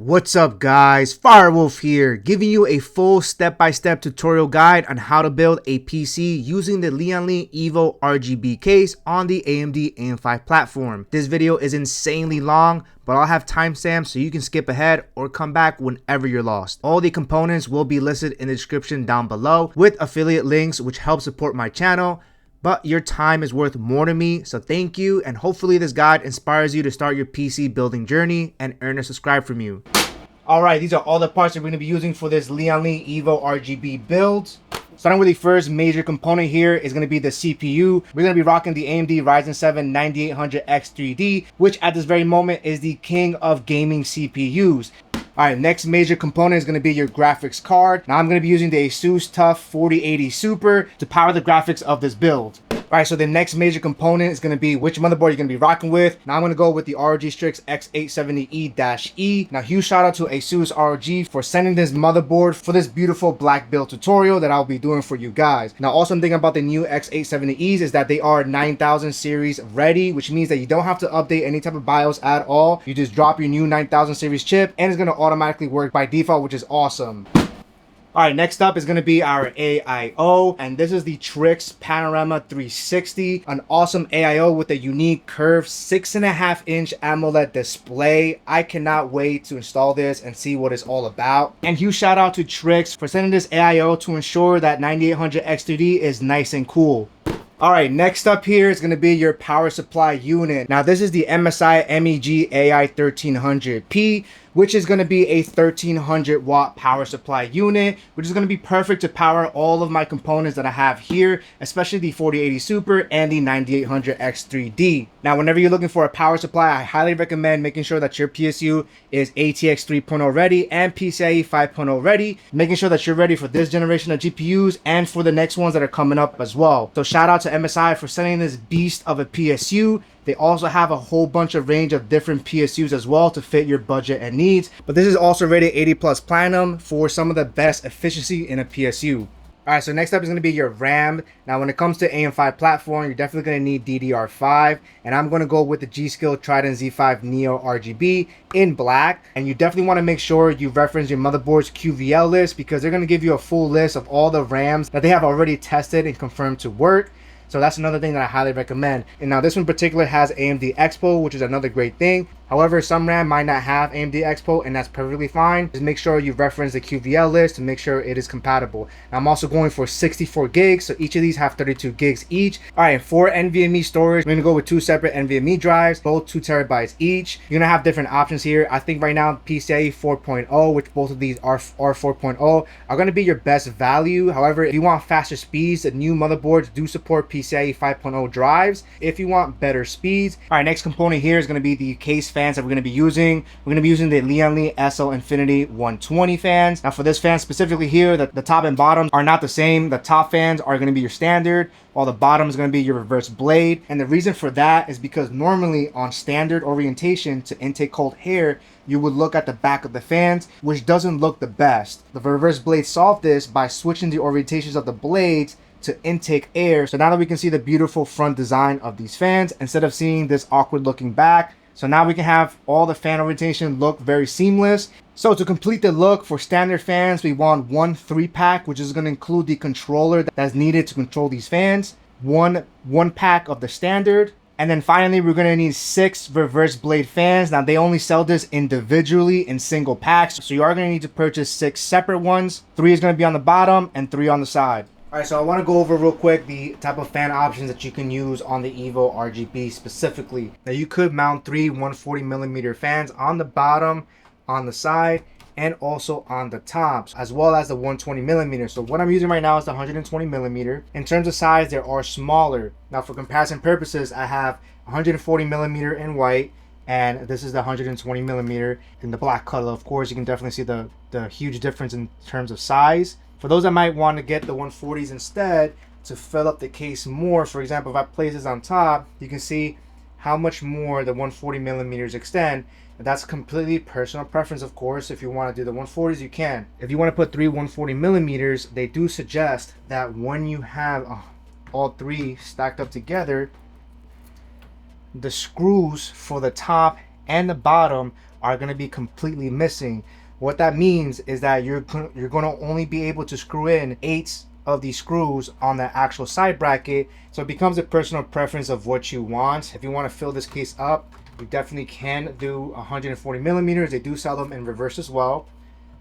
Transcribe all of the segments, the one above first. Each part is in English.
What's up guys, Firewolf here, giving you a full step-by-step tutorial guide on how to build a PC using the Lian EVO RGB case on the AMD AM5 platform. This video is insanely long, but I'll have timestamps so you can skip ahead or come back whenever you're lost. All the components will be listed in the description down below with affiliate links which help support my channel. But your time is worth more to me, so thank you, and hopefully this guide inspires you to start your PC building journey and earn a subscribe from you. Alright, these are all the parts that we're going to be using for this Lian EVO RGB build. Starting with the first major component here is going to be the CPU. We're going to be rocking the AMD Ryzen 7 9800X3D, which at this very moment is the king of gaming CPUs. Alright, next major component is going to be your graphics card. Now I'm going to be using the ASUS TUF 4080 Super to power the graphics of this build. Alright, so the next major component is going to be which motherboard you're going to be rocking with. Now I'm going to go with the ROG STRIX X870E-E. Now huge shout out to ASUS ROG for sending this motherboard for this beautiful black build tutorial that I'll be doing for you guys. Now also I'm thinking about the new X870Es is that they are 9000 series ready, which means that you don't have to update any type of BIOS at all. You just drop your new 9000 series chip and it's going to automatically work by default, which is awesome. Alright, next up is going to be our AIO, and this is the TRYX Panorama 360, an awesome AIO with a unique curved 6.5-inch AMOLED display. I cannot wait to install this and see what it's all about. And huge shout out to TRYX for sending this AIO to ensure that 9800X3D is nice and cool. Alright, next up here is going to be your power supply unit. Now this is the MSI MEG Ai 1300P, which is going to be a 1300 watt power supply unit, which is going to be perfect to power all of my components that I have here, especially the 4080 Super and the 9800X3D. Now whenever you're looking for a power supply, I highly recommend making sure that your PSU is ATX 3.0 ready and PCIe 5.0 ready, making sure that you're ready for this generation of GPUs and for the next ones that are coming up as well. So shout out to MSI for sending this beast of a PSU. They also have a whole bunch of range of different PSUs as well to fit your budget and needs. But this is also rated 80+ Platinum for some of the best efficiency in a PSU. Alright, so next up is going to be your RAM. Now when it comes to AM5 platform, you're definitely going to need DDR5. And I'm going to go with the G.SKILL Trident Z5 Neo RGB in black. And you definitely want to make sure you reference your motherboard's QVL list, because they're going to give you a full list of all the RAMs that they have already tested and confirmed to work. So that's another thing that I highly recommend. And now this one in particular has AMD EXPO, which is another great thing. However, some RAM might not have AMD EXPO, and that's perfectly fine. Just make sure you reference the QVL list to make sure it is compatible. Now, I'm also going for 64 gigs, so each of these have 32 gigs each. All right, for NVMe storage, we're gonna go with 2 separate NVMe drives, both 2 terabytes each. You're gonna have different options here. I think right now PCIe 4.0, which both of these are 4.0, are gonna be your best value. However, if you want faster speeds, the new motherboards do support PCIe 5.0 drives if you want better speeds. All right, next component here is gonna be the case fans that we're going to be using. We're going to be using the Lian SL Infinity 120 fans. Now for this fan specifically here, the top and bottom are not the same. The top fans are going to be your standard, while the bottom is going to be your reverse blade. And the reason for that is because normally on standard orientation to intake cold air, you would look at the back of the fans, which doesn't look the best. The reverse blade solved this by switching the orientations of the blades to intake air. So now that we can see the beautiful front design of these fans instead of seeing this awkward looking back. So now we can have all the fan orientation look very seamless. So to complete the look for standard fans, we want one 3-pack, which is going to include the controller that's needed to control these fans, one pack of the standard, and then finally we're going to need 6 reverse blade fans. Now they only sell this individually in single packs, so you are going to need to purchase 6 separate ones. 3 is going to be on the bottom and 3 on the side. Alright, so I want to go over real quick the type of fan options that you can use on the EVO RGB specifically. Now you could mount 3 140mm fans on the bottom, on the side, and also on the tops, as well as the 120mm. So what I'm using right now is the 120mm. In terms of size, they are smaller. Now for comparison purposes, I have 140mm in white, and this is the 120mm in the black color. Of course, you can definitely see the huge difference in terms of size. For those that might want to get the 140s instead to fill up the case more, for example, if I place this on top, you can see how much more the 140mm extend. And that's completely personal preference, of course. If you want to do the 140s, you can. If you want to put 3 140mm, they do suggest that when you have all 3 stacked up together, the screws for the top and the bottom are going to be completely missing. What that means is that you're going to only be able to screw in 8 of these screws on the actual side bracket. So it becomes a personal preference of what you want. If you want to fill this case up, you definitely can do 140 millimeters. They do sell them in reverse as well.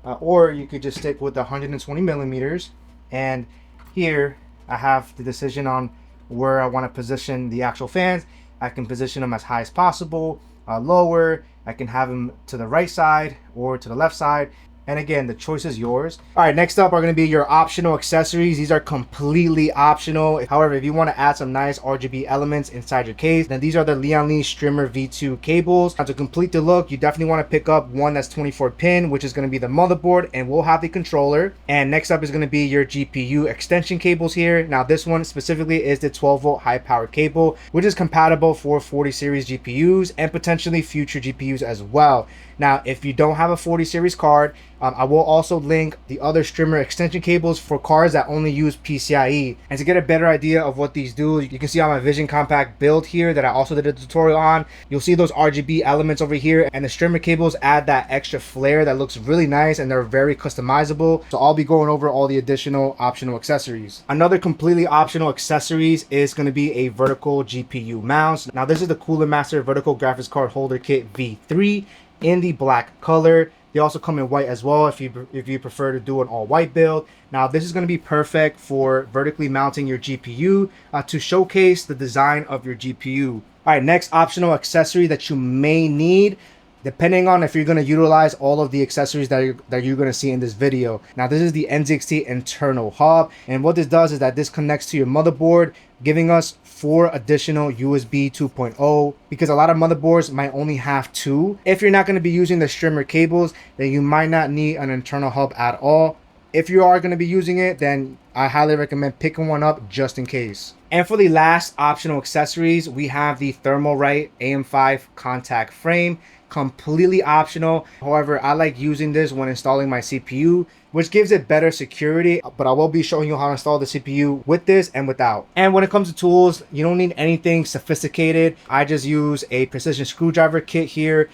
Or you could just stick with the 120 millimeters. And here I have the decision on where I want to position the actual fans. I can position them as high as possible, lower. I can have them to the right side or to the left side. And again, the choice is yours. All right, next up are going to be your optional accessories. These are completely optional. However, if you want to add some nice RGB elements inside your case, then these are the Lian Strimmer V2 cables. Now, to complete the look, you definitely want to pick up one that's 24 pin, which is going to be the motherboard, and we'll have the controller. And next up is going to be your GPU extension cables here. Now, this one specifically is the 12-volt high-power cable, which is compatible for 40 series GPUs and potentially future GPUs as well. Now, if you don't have a 40 series card, I will also link the other Strimmer extension cables for cards that only use PCIe. And to get a better idea of what these do, you can see on my Vision Compact build here that I also did a tutorial on. You'll see those RGB elements over here, and the Strimmer cables add that extra flair that looks really nice, and they're very customizable. So I'll be going over all the additional optional accessories. Another completely optional accessories is going to be a vertical GPU mount. Now, this is the Cooler Master Vertical Graphics Card Holder Kit V3 in the black color. They also come in white as well if you prefer to do an all white build. Now, this is going to be perfect for vertically mounting your GPU to showcase the design of your GPU. All right, next optional accessory that you may need, depending on if you're going to utilize all of the accessories that you're going to see in this video. Now, this is the NZXT internal hub, and what this does is that this connects to your motherboard, giving us 4 additional USB 2.0, because a lot of motherboards might only have 2. If you're not going to be using the Strimmer cables, then you might not need an internal hub at all. If you are going to be using it, then I highly recommend picking one up just in case. And for the last optional accessories, we have the Thermalright AM5 contact frame. Completely optional. However, I like using this when installing my CPU, which gives it better security, but I will be showing you how to install the CPU with this and without. And when it comes to tools, you don't need anything sophisticated. I just use a precision screwdriver kit here.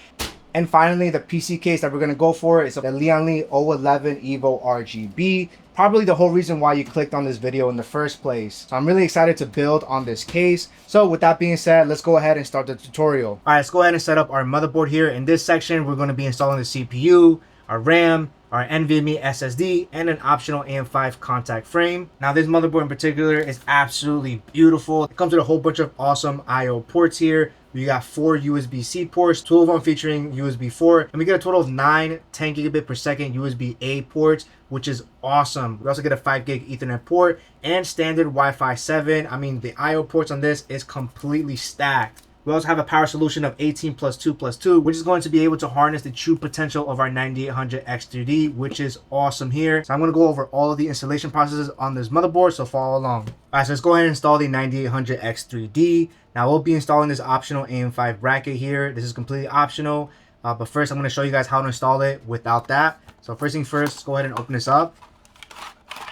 And finally, the PC case that we're going to go for is the Lian O11 EVO RGB. Probably the whole reason why you clicked on this video in the first place. So I'm really excited to build on this case. So with that being said, let's go ahead and start the tutorial. All right, let's go ahead and set up our motherboard here. In this section, we're going to be installing the CPU, our RAM, our NVMe SSD, and an optional AM5 contact frame. Now, this motherboard in particular is absolutely beautiful. It comes with a whole bunch of awesome I/O ports here. We got 4 USB-C ports, 2 of them featuring USB 4, and we get a total of 9 10 gigabit per second USB-A ports, which is awesome. We also get a 5 gig Ethernet port and standard Wi-Fi 7. I mean, the I/O ports on this is completely stacked. We also have a power solution of 18 plus 2 plus 2, which is going to be able to harness the true potential of our 9800X3D, which is awesome here. So I'm going to go over all of the installation processes on this motherboard, so follow along. All right, so let's go ahead and install the 9800X3D. Now, we'll be installing this optional AM5 bracket here. This is completely optional, but first I'm going to show you guys how to install it without that. So first thing first, let's go ahead and open this up.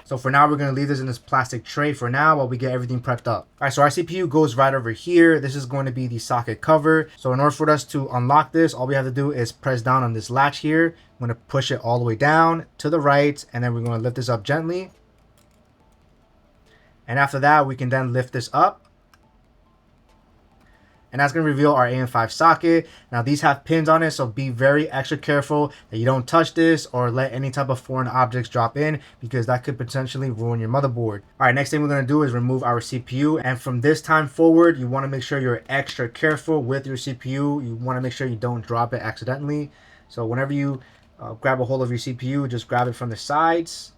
So for now, we're going to leave this in this plastic tray for now while we get everything prepped up. All right, so our CPU goes right over here. This is going to be the socket cover. So in order for us to unlock this, all we have to do is press down on this latch here. I'm going to push it all the way down to the right, and then we're going to lift this up gently. And after that, we can then lift this up. And that's going to reveal our AM5 socket. Now, these have pins on it, so be very extra careful that you don't touch this or let any type of foreign objects drop in, because that could potentially ruin your motherboard. All right, next thing we're going to do is remove our CPU. And from this time forward, you want to make sure you're extra careful with your CPU. You want to make sure you don't drop it accidentally. So whenever you grab a hold of your CPU, just grab it from the sides.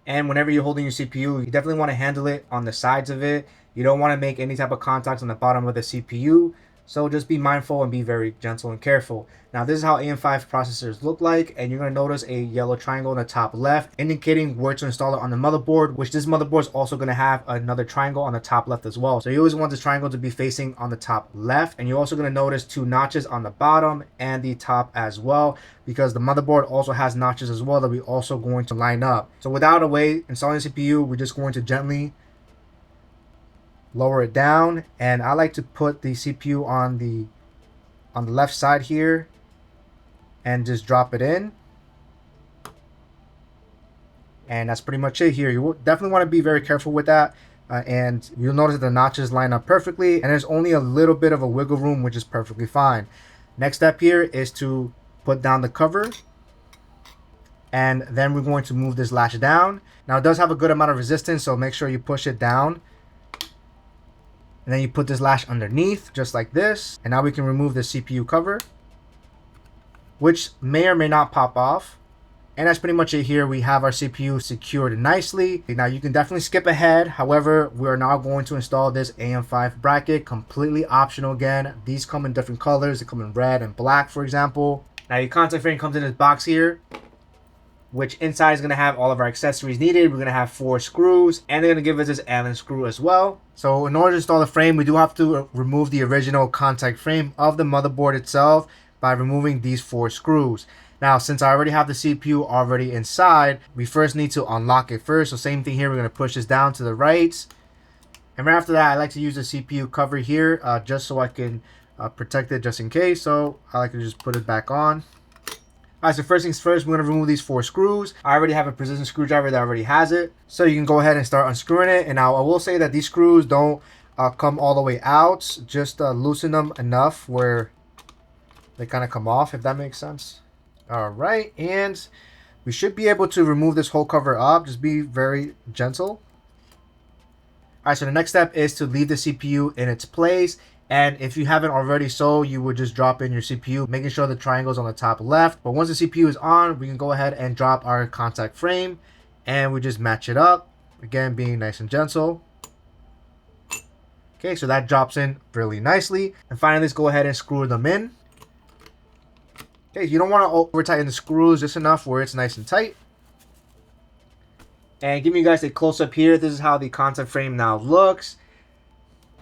And whenever you're holding your CPU, you definitely want to handle it on the sides of it. You don't want to make any type of contacts on the bottom of the CPU. So just be mindful and be very gentle and careful. Now, this is how AM5 processors look like, and you're going to notice a yellow triangle in the top left indicating where to install it on the motherboard, which this motherboard is also going to have another triangle on the top left as well. So you always want this triangle to be facing on the top left, and you're also going to notice 2 notches on the bottom and the top as well, because the motherboard also has notches as well that we're also going to line up. So without a way installing the CPU, we're just going to gently lower it down, and I like to put the CPU on the on the left side here and just drop it in. And that's pretty much it here. You definitely want to be very careful with that. And you'll notice that the notches line up perfectly, and there's only a little bit of a wiggle room, which is perfectly fine. Next step here is to put down the cover, and then we're going to move this latch down. Now it does have a good amount of resistance, so make sure you push it down. And then you put this latch underneath, just like this. And now we can remove the CPU cover, which may or may not pop off. And that's pretty much it here. We have our CPU secured nicely. Now you can definitely skip ahead. However, we are now going to install this AM5 bracket, completely optional again. These come in different colors. They come in red and black, for example. Now your contact frame comes in this box here, which inside is going to have all of our accessories needed. We're going to have 4 screws, and they're going to give us this Allen screw as well. So in order to install the frame, we do have to remove the original contact frame of the motherboard itself by removing these 4 screws. Now, since I already have the CPU already inside, we first need to unlock it first. So same thing here, we're going to push this down to the right. And right after that, I like to use the CPU cover here just so I can protect it just in case. So I like to just put it back on. Alright, so first things first, we're going to remove these 4 screws. I already have a precision screwdriver that already has it. So you can go ahead and start unscrewing it. And now I will say that these screws don't come all the way out. Just loosen them enough where they kind of come off, if that makes sense. Alright, and we should be able to remove this whole cover up. Just be very gentle. Alright, so the next step is to leave the CPU in its place. And if you haven't already so, you would just drop in your CPU, making sure the triangle's on the top left. But once the CPU is on, we can go ahead and drop our contact frame. And we just match it up. Again, being nice and gentle. Okay, so that drops in really nicely. And finally, let's go ahead and screw them in. Okay, you don't want to over tighten the screws, just enough where it's nice and tight. And giving you guys a close up here, this is how the contact frame now looks.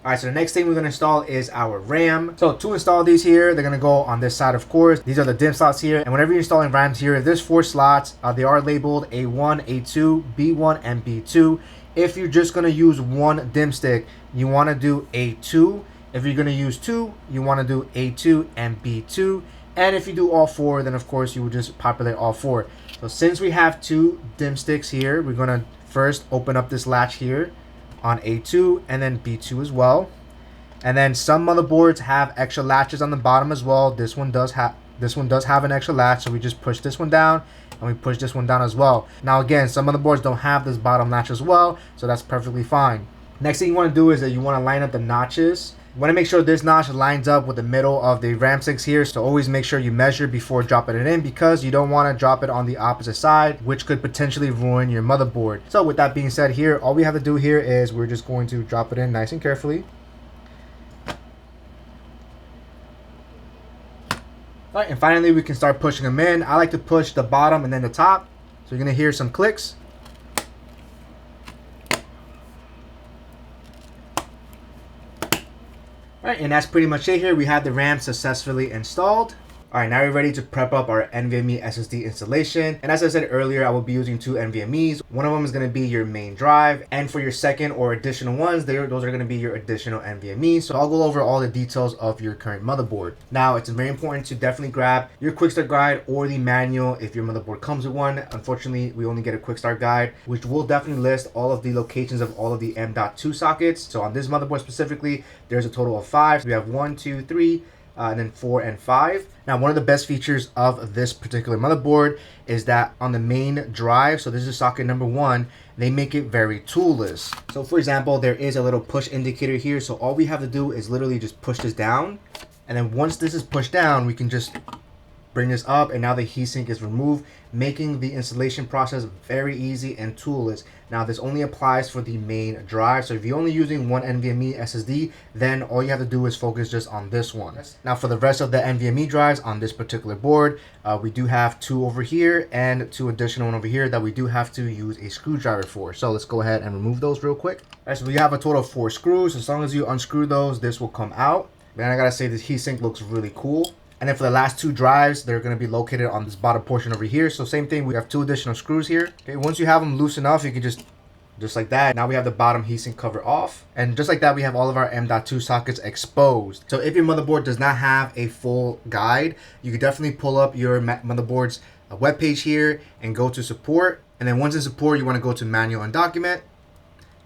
Alright, so the next thing we're going to install is our RAM. So to install these here, they're going to go on this side, of course. These are the DIMM slots here. And whenever you're installing RAMs here, there's 4 slots. They are labeled A1, A2, B1, and B2. If you're just going to use one DIMM stick, you want to do A2. If you're going to use 2, you want to do A2 and B2. And if you do all 4, then of course you would just populate all 4. So since we have 2 DIMM sticks here, we're going to first open up this latch here on A2 and then B2 as well. And then some motherboards have extra latches on the bottom as well. This one does have an extra latch, so we just push this one down and we push this one down as well. Now again, some motherboards don't have this bottom latch as well, so that's perfectly fine. Next thing you want to do is that you want to line up the notches. You want to make sure this notch lines up with the middle of the RAM sticks here, so always make sure you measure before dropping it in, because you don't want to drop it on the opposite side, which could potentially ruin your motherboard. So with that being said here, all we have to do here is we're just going to drop it in nice and carefully. Alright, and finally we can start pushing them in. I like to push the bottom and then the top, so you're going to hear some clicks. Alright, and that's pretty much it here. We have the RAM successfully installed. Alright, now we're ready to prep up our NVMe SSD installation. And as I said earlier, I will be using 2 NVMe's. One of them is going to be your main drive. And for your second or additional ones, those are going to be your additional NVMe's. So I'll go over all the details of your current motherboard. Now, it's very important to definitely grab your quick start guide or the manual if your motherboard comes with one. Unfortunately, we only get a quick start guide, which will definitely list all of the locations of all of the M.2 sockets. So on this motherboard specifically, there's a total of 5. So we have 1, 2, 3, and then 4 and 5. Now, one of the best features of this particular motherboard is that on the main drive, so this is socket number 1, they make it very toolless. So for example, there is a little push indicator here. So all we have to do is literally just push this down. And then once this is pushed down, we can just bring this up, and now the heatsink is removed, making the installation process very easy and toolless. Now this only applies for the main drive, so if you're only using one NVMe SSD, then all you have to do is focus just on this one. Now for the rest of the NVMe drives on this particular board, we do have 2 over here and 2 additional one over here that we do have to use a screwdriver for. So let's go ahead and remove those real quick. Alright, so we have a total of 4 screws. As long as you unscrew those, this will come out. Man, I gotta say this heatsink looks really cool. And then for the last 2 drives, they're going to be located on this bottom portion over here. So same thing, we have 2 additional screws here. Okay, once you have them loose enough, you can just Just like that. Now we have the bottom heatsink cover off. And just like that, we have all of our M.2 sockets exposed. So if your motherboard does not have a full guide, you could definitely pull up your motherboard's webpage here and go to support. And then once in support, you want to go to manual and document.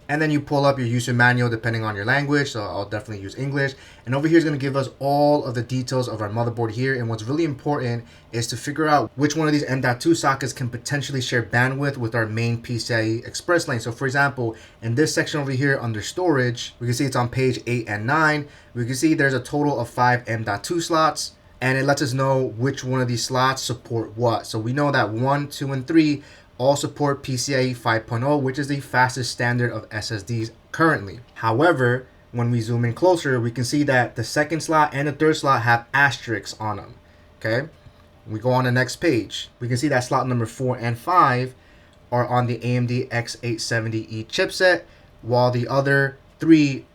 And then you pull up your user manual depending on your language. So I'll definitely use English. And over here is going to give us all of the details of our motherboard here. And what's really important is to figure out which one of these M.2 sockets can potentially share bandwidth with our main PCIe Express lane. So for example, in this section over here under storage, we can see it's on page 8 and 9. We can see there's a total of 5 M.2 slots. And it lets us know which one of these slots support what. So we know that 1, 2, and 3 all support PCIe 5.0, which is the fastest standard of SSDs currently. However, when we zoom in closer, we can see that the second slot and the third slot have asterisks on them. Okay, we go on the next page. We can see that slot number 4 and 5 are on the AMD X870E chipset, while the other 3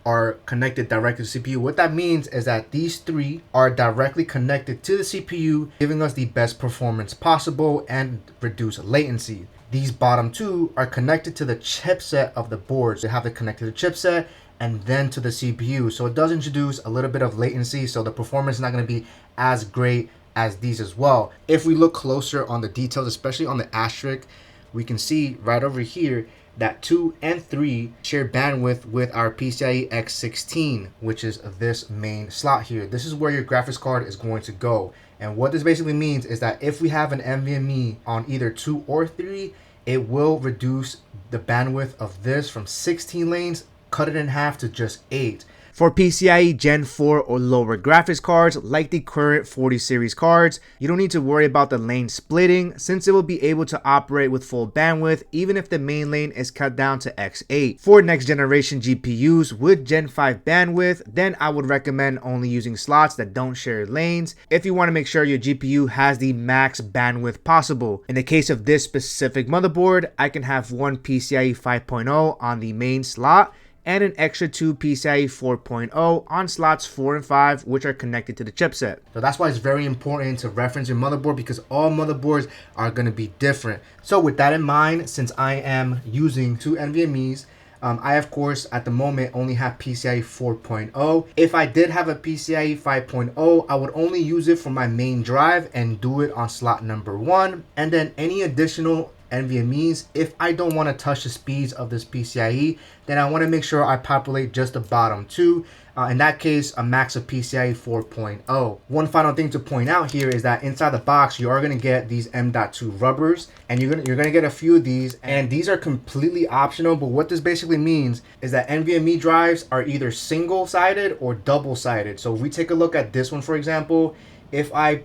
are connected directly to the CPU. What that means is that these 3 are directly connected to the CPU, giving us the best performance possible and reduce latency. These bottom 2 are connected to the chipset of the board. They have to connect to the chipset and then to the CPU. So it does introduce a little bit of latency, so the performance is not going to be as great as these as well. If we look closer on the details, especially on the asterisk, we can see right over here that 2 and 3 share bandwidth with our PCIe X16, which is this main slot here. This is where your graphics card is going to go. And what this basically means is that if we have an NVMe on either 2 or 3, it will reduce the bandwidth of this from 16 lanes, cut it in half to just 8. For PCIe Gen 4 or lower graphics cards like the current 40 series cards, you don't need to worry about the lane splitting, since it will be able to operate with full bandwidth even if the main lane is cut down to X8. For next generation GPUs with Gen 5 bandwidth, then I would recommend only using slots that don't share lanes if you want to make sure your GPU has the max bandwidth possible. In the case of this specific motherboard, I can have one PCIe 5.0 on the main slot and an extra 2 PCIe 4.0 on slots 4 and 5, which are connected to the chipset. So that's why it's very important to reference your motherboard, because all motherboards are going to be different. So with that in mind, since I am using 2 NVMe's, I of course at the moment only have PCIe 4.0. If I did have a PCIe 5.0, I would only use it for my main drive and do it on slot number 1, and then any additional NVMe's, if I don't want to touch the speeds of this PCIe, then I want to make sure I populate just the bottom 2. In that case, a max of PCIe 4.0. One final thing to point out here is that inside the box, you are going to get these M.2 rubbers, and you're going to get a few of these, and these are completely optional. But what this basically means is that NVMe drives are either single-sided or double-sided. So if we take a look at this one, for example, if I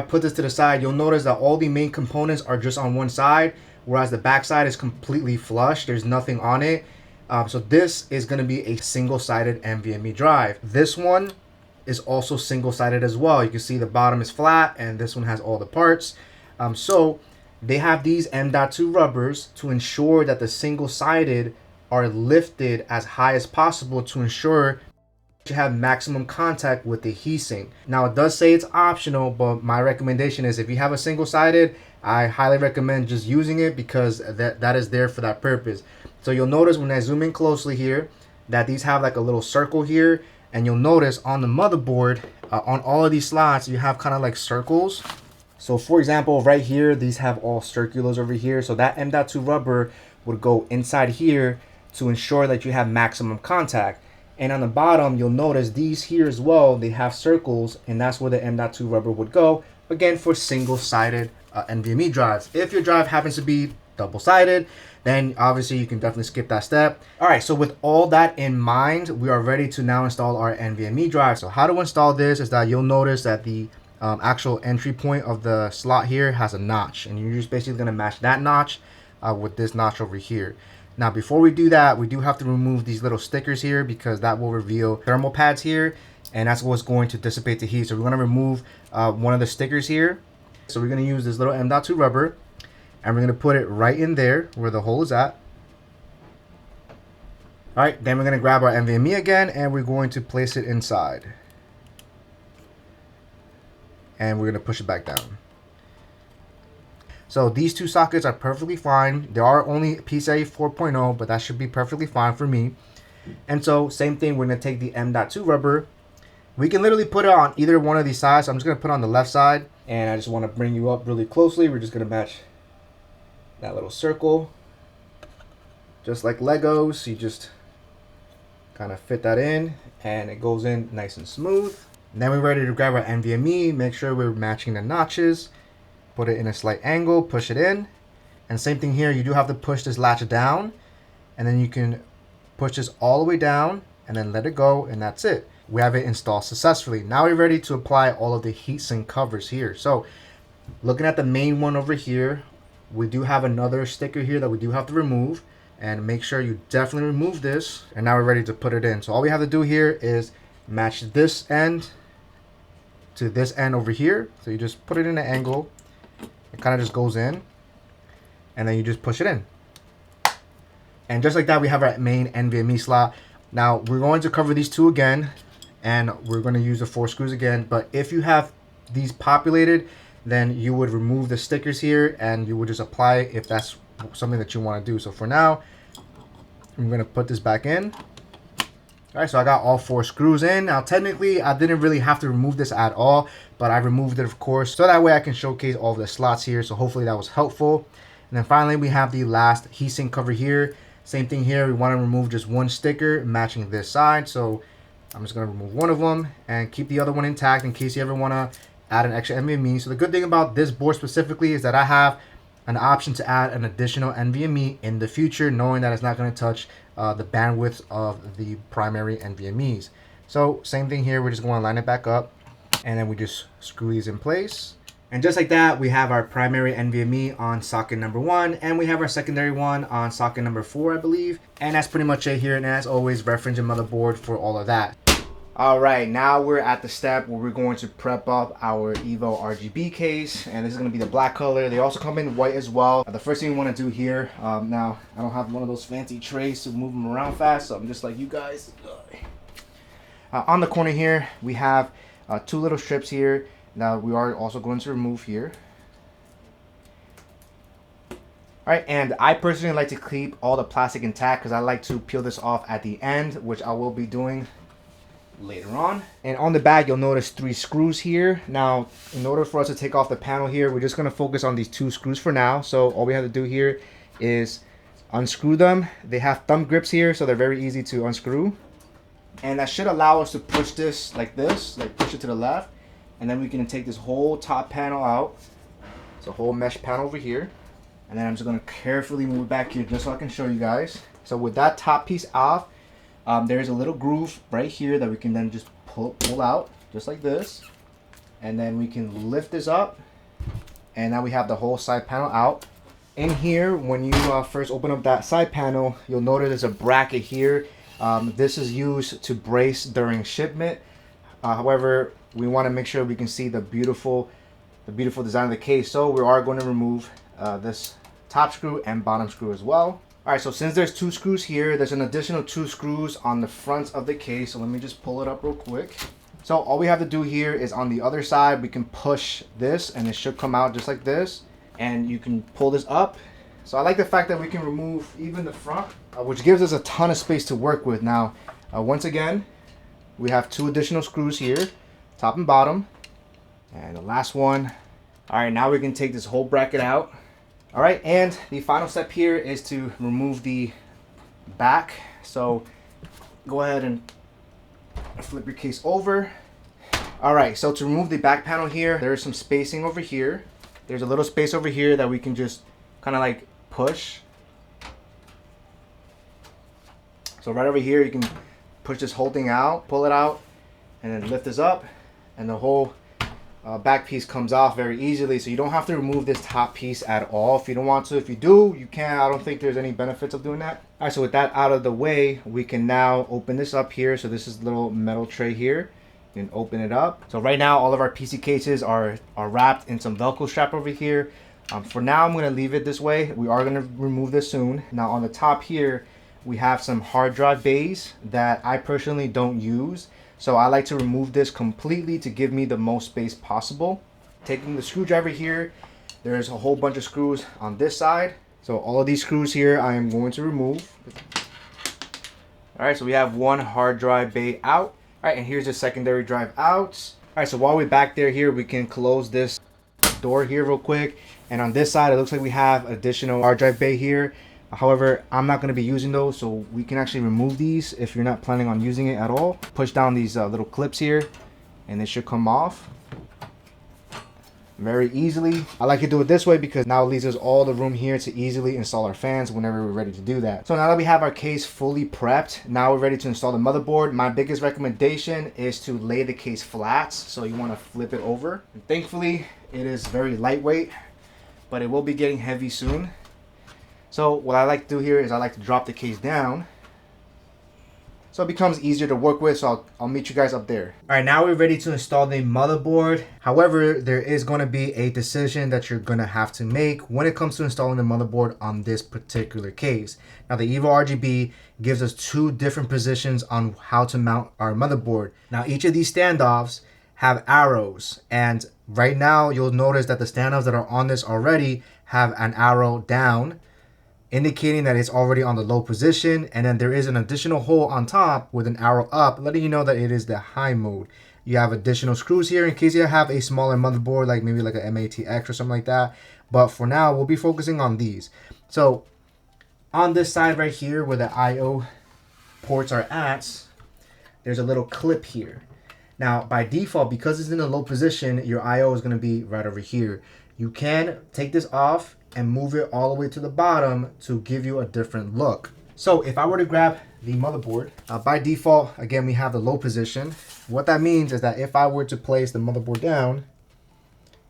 put this to the side, you'll notice that all the main components are just on one side, whereas the back side is completely flush. There's nothing on it. So this is going to be a single-sided NVMe drive. This one is also single-sided as well. You can see the bottom is flat, and this one has all the parts. So they have these M.2 rubbers to ensure that the single-sided are lifted as high as possible to ensure to have maximum contact with the heatsink. Now it does say it's optional, but my recommendation is if you have a single-sided, I highly recommend just using it, because that is there for that purpose. So you'll notice when I zoom in closely here that these have like a little circle here, and you'll notice on the motherboard, on all of these slots, you have kind of like circles. So for example, right here, these have all circulars over here. So that M.2 rubber would go inside here to ensure that you have maximum contact. And on the bottom, you'll notice these here as well, they have circles, and that's where the M.2 rubber would go, again, for single-sided NVMe drives. If your drive happens to be double-sided, then obviously you can definitely skip that step. All right, so with all that in mind, we are ready to now install our NVMe drive. So how to install this is that you'll notice that the actual entry point of the slot here has a notch, and you're just basically gonna match that notch with this notch over here. Now, before we do that, we do have to remove these little stickers here, because that will reveal thermal pads here, and that's what's going to dissipate the heat. So we're going to remove one of the stickers here. So we're going to use this little M.2 rubber, and we're going to put it right in there where the hole is at. All right, then we're going to grab our NVMe again, and we're going to place it inside. And we're going to push it back down. So these two sockets are perfectly fine. They are only PCIe 4.0, but that should be perfectly fine for me. And so same thing, we're gonna take the M.2 rubber. We can literally put it on either one of these sides. So I'm just gonna put it on the left side, and I just wanna bring you up really closely. We're just gonna match that little circle. Just like Legos, you just kind of fit that in, and it goes in nice and smooth. And then we're ready to grab our NVMe, make sure we're matching the notches, put it in a slight angle, push it in. And same thing here, you do have to push this latch down, and then you can push this all the way down, and then let it go, and that's it. We have it installed successfully. Now we're ready to apply all of the heatsink covers here. So looking at the main one over here, we do have another sticker here that we do have to remove, and make sure you definitely remove this. And now we're ready to put it in. So all we have to do here is match this end to this end over here. So you just put it in an angle, it kind of just goes in, and then you just push it in. And just like that, we have our main NVMe slot. Now we're going to cover these two again, and we're going to use the 4 screws again. But if you have these populated, then you would remove the stickers here, and you would just apply it if that's something that you want to do. So for now, I'm going to put this back in. All right, so I got all 4 screws in. Now technically I didn't really have to remove this at all, but I removed it of course, so that way I can showcase all of the slots here. So hopefully that was helpful. And then finally we have the last heatsink cover here. Same thing here, we want to remove just one sticker matching this side. So I'm just going to remove one of them and keep the other one intact in case you ever want to add an extra NVMe. So the good thing about this board specifically is that I have an option to add an additional NVMe in the future, knowing that it's not going to touch the bandwidth of the primary NVMe's. So same thing here, we're just going to line it back up, and then we just screw these in place. And just like that, we have our primary NVMe on socket number 1, and we have our secondary one on socket number 4, I believe. And that's pretty much it here. And as always, reference your motherboard for all of that. All right, now we're at the step where we're going to prep up our EVO RGB case, and this is going to be the black color. They also come in white as well. The first thing we want to do here, now I don't have one of those fancy trays to move them around fast, so I'm just like you guys. On the corner here, we have 2 little strips here. Now we are also going to remove here. All right, and I personally like to keep all the plastic intact because I like to peel this off at the end, which I will be doing later on. And on the back you'll notice 3 screws here. Now in order for us to take off the panel here, we're just going to focus on these 2 screws for now. So all we have to do here is unscrew them. They have thumb grips here, so they're very easy to unscrew, and that should allow us to push this like this, like push it to the left, and then we can take this whole top panel out. It's a whole mesh panel over here, and then I'm just going to carefully move it back here just so I can show you guys. So with that top piece off, there's a little groove right here that we can then just pull out just like this, and then we can lift this up, and now we have the whole side panel out. In here, when you first open up that side panel, you'll notice there's a bracket here. This is used to brace during shipment. However, we want to make sure we can see the beautiful design of the case, so we are going to remove this top screw and bottom screw as well. Alright, so since there's 2 screws here, there's an additional 2 screws on the front of the case. So let me just pull it up real quick. So all we have to do here is on the other side, we can push this and it should come out just like this. And you can pull this up. So I like the fact that we can remove even the front, which gives us a ton of space to work with. Now, once again, we have 2 additional screws here, top and bottom. And the last one. Alright, now we can take this whole bracket out. Alright, and the final step here is to remove the back. So go ahead and flip your case over. Alright, so to remove the back panel here, there's some spacing over here. There's a little space over here that we can just kind of like push. So right over here, you can push this whole thing out, pull it out, and then lift this up, and the whole back piece comes off very easily. So you don't have to remove this top piece at all if you don't want to. If you do, you can. I don't think there's any benefits of doing that. All right, so with that out of the way, we can now open this up here. So this is the little metal tray here. You can open it up. So right now, all of our PC cases are wrapped in some Velcro strap over here. For now, I'm going to leave it this way. We are going to remove this soon. Now on the top here, we have some hard drive bays that I personally don't use. So I like to remove this completely to give me the most space possible. Taking the screwdriver here, there's a whole bunch of screws on this side. So all of these screws here I am going to remove. All right, so we have one hard drive bay out. All right, and here's the secondary drive out. All right, so while we're back there here, we can close this door here real quick. And on this side, it looks like we have additional hard drive bay here. However, I'm not going to be using those, so we can actually remove these if you're not planning on using it at all. Push down these little clips here, and they should come off very easily. I like to do it this way because now it leaves us all the room here to easily install our fans whenever we're ready to do that. So now that we have our case fully prepped, now we're ready to install the motherboard. My biggest recommendation is to lay the case flat, so you want to flip it over. And thankfully, it is very lightweight, but it will be getting heavy soon. So what I like to do here is I like to drop the case down, so it becomes easier to work with. So I'll meet you guys up there. All right, now we're ready to install the motherboard. However, there is going to be a decision that you're going to have to make when it comes to installing the motherboard on this particular case. Now, the EVO RGB gives us two different positions on how to mount our motherboard. Now, each of these standoffs have arrows, and right now you'll notice that the standoffs that are on this already have an arrow down, indicating that it's already on the low position, and then there is an additional hole on top with an arrow up, letting you know that it is the high mode. You have additional screws here in case you have a smaller motherboard, like maybe like a M.2 or something like that. But for now, we'll be focusing on these. So on this side right here where the I/O ports are at, there's a little clip here. Now by default, because it's in a low position, your I/O is going to be right over here. You can take this off and move it all the way to the bottom to give you a different look. So if I were to grab the motherboard, by default, again, we have the low position. What that means is that if I were to place the motherboard down,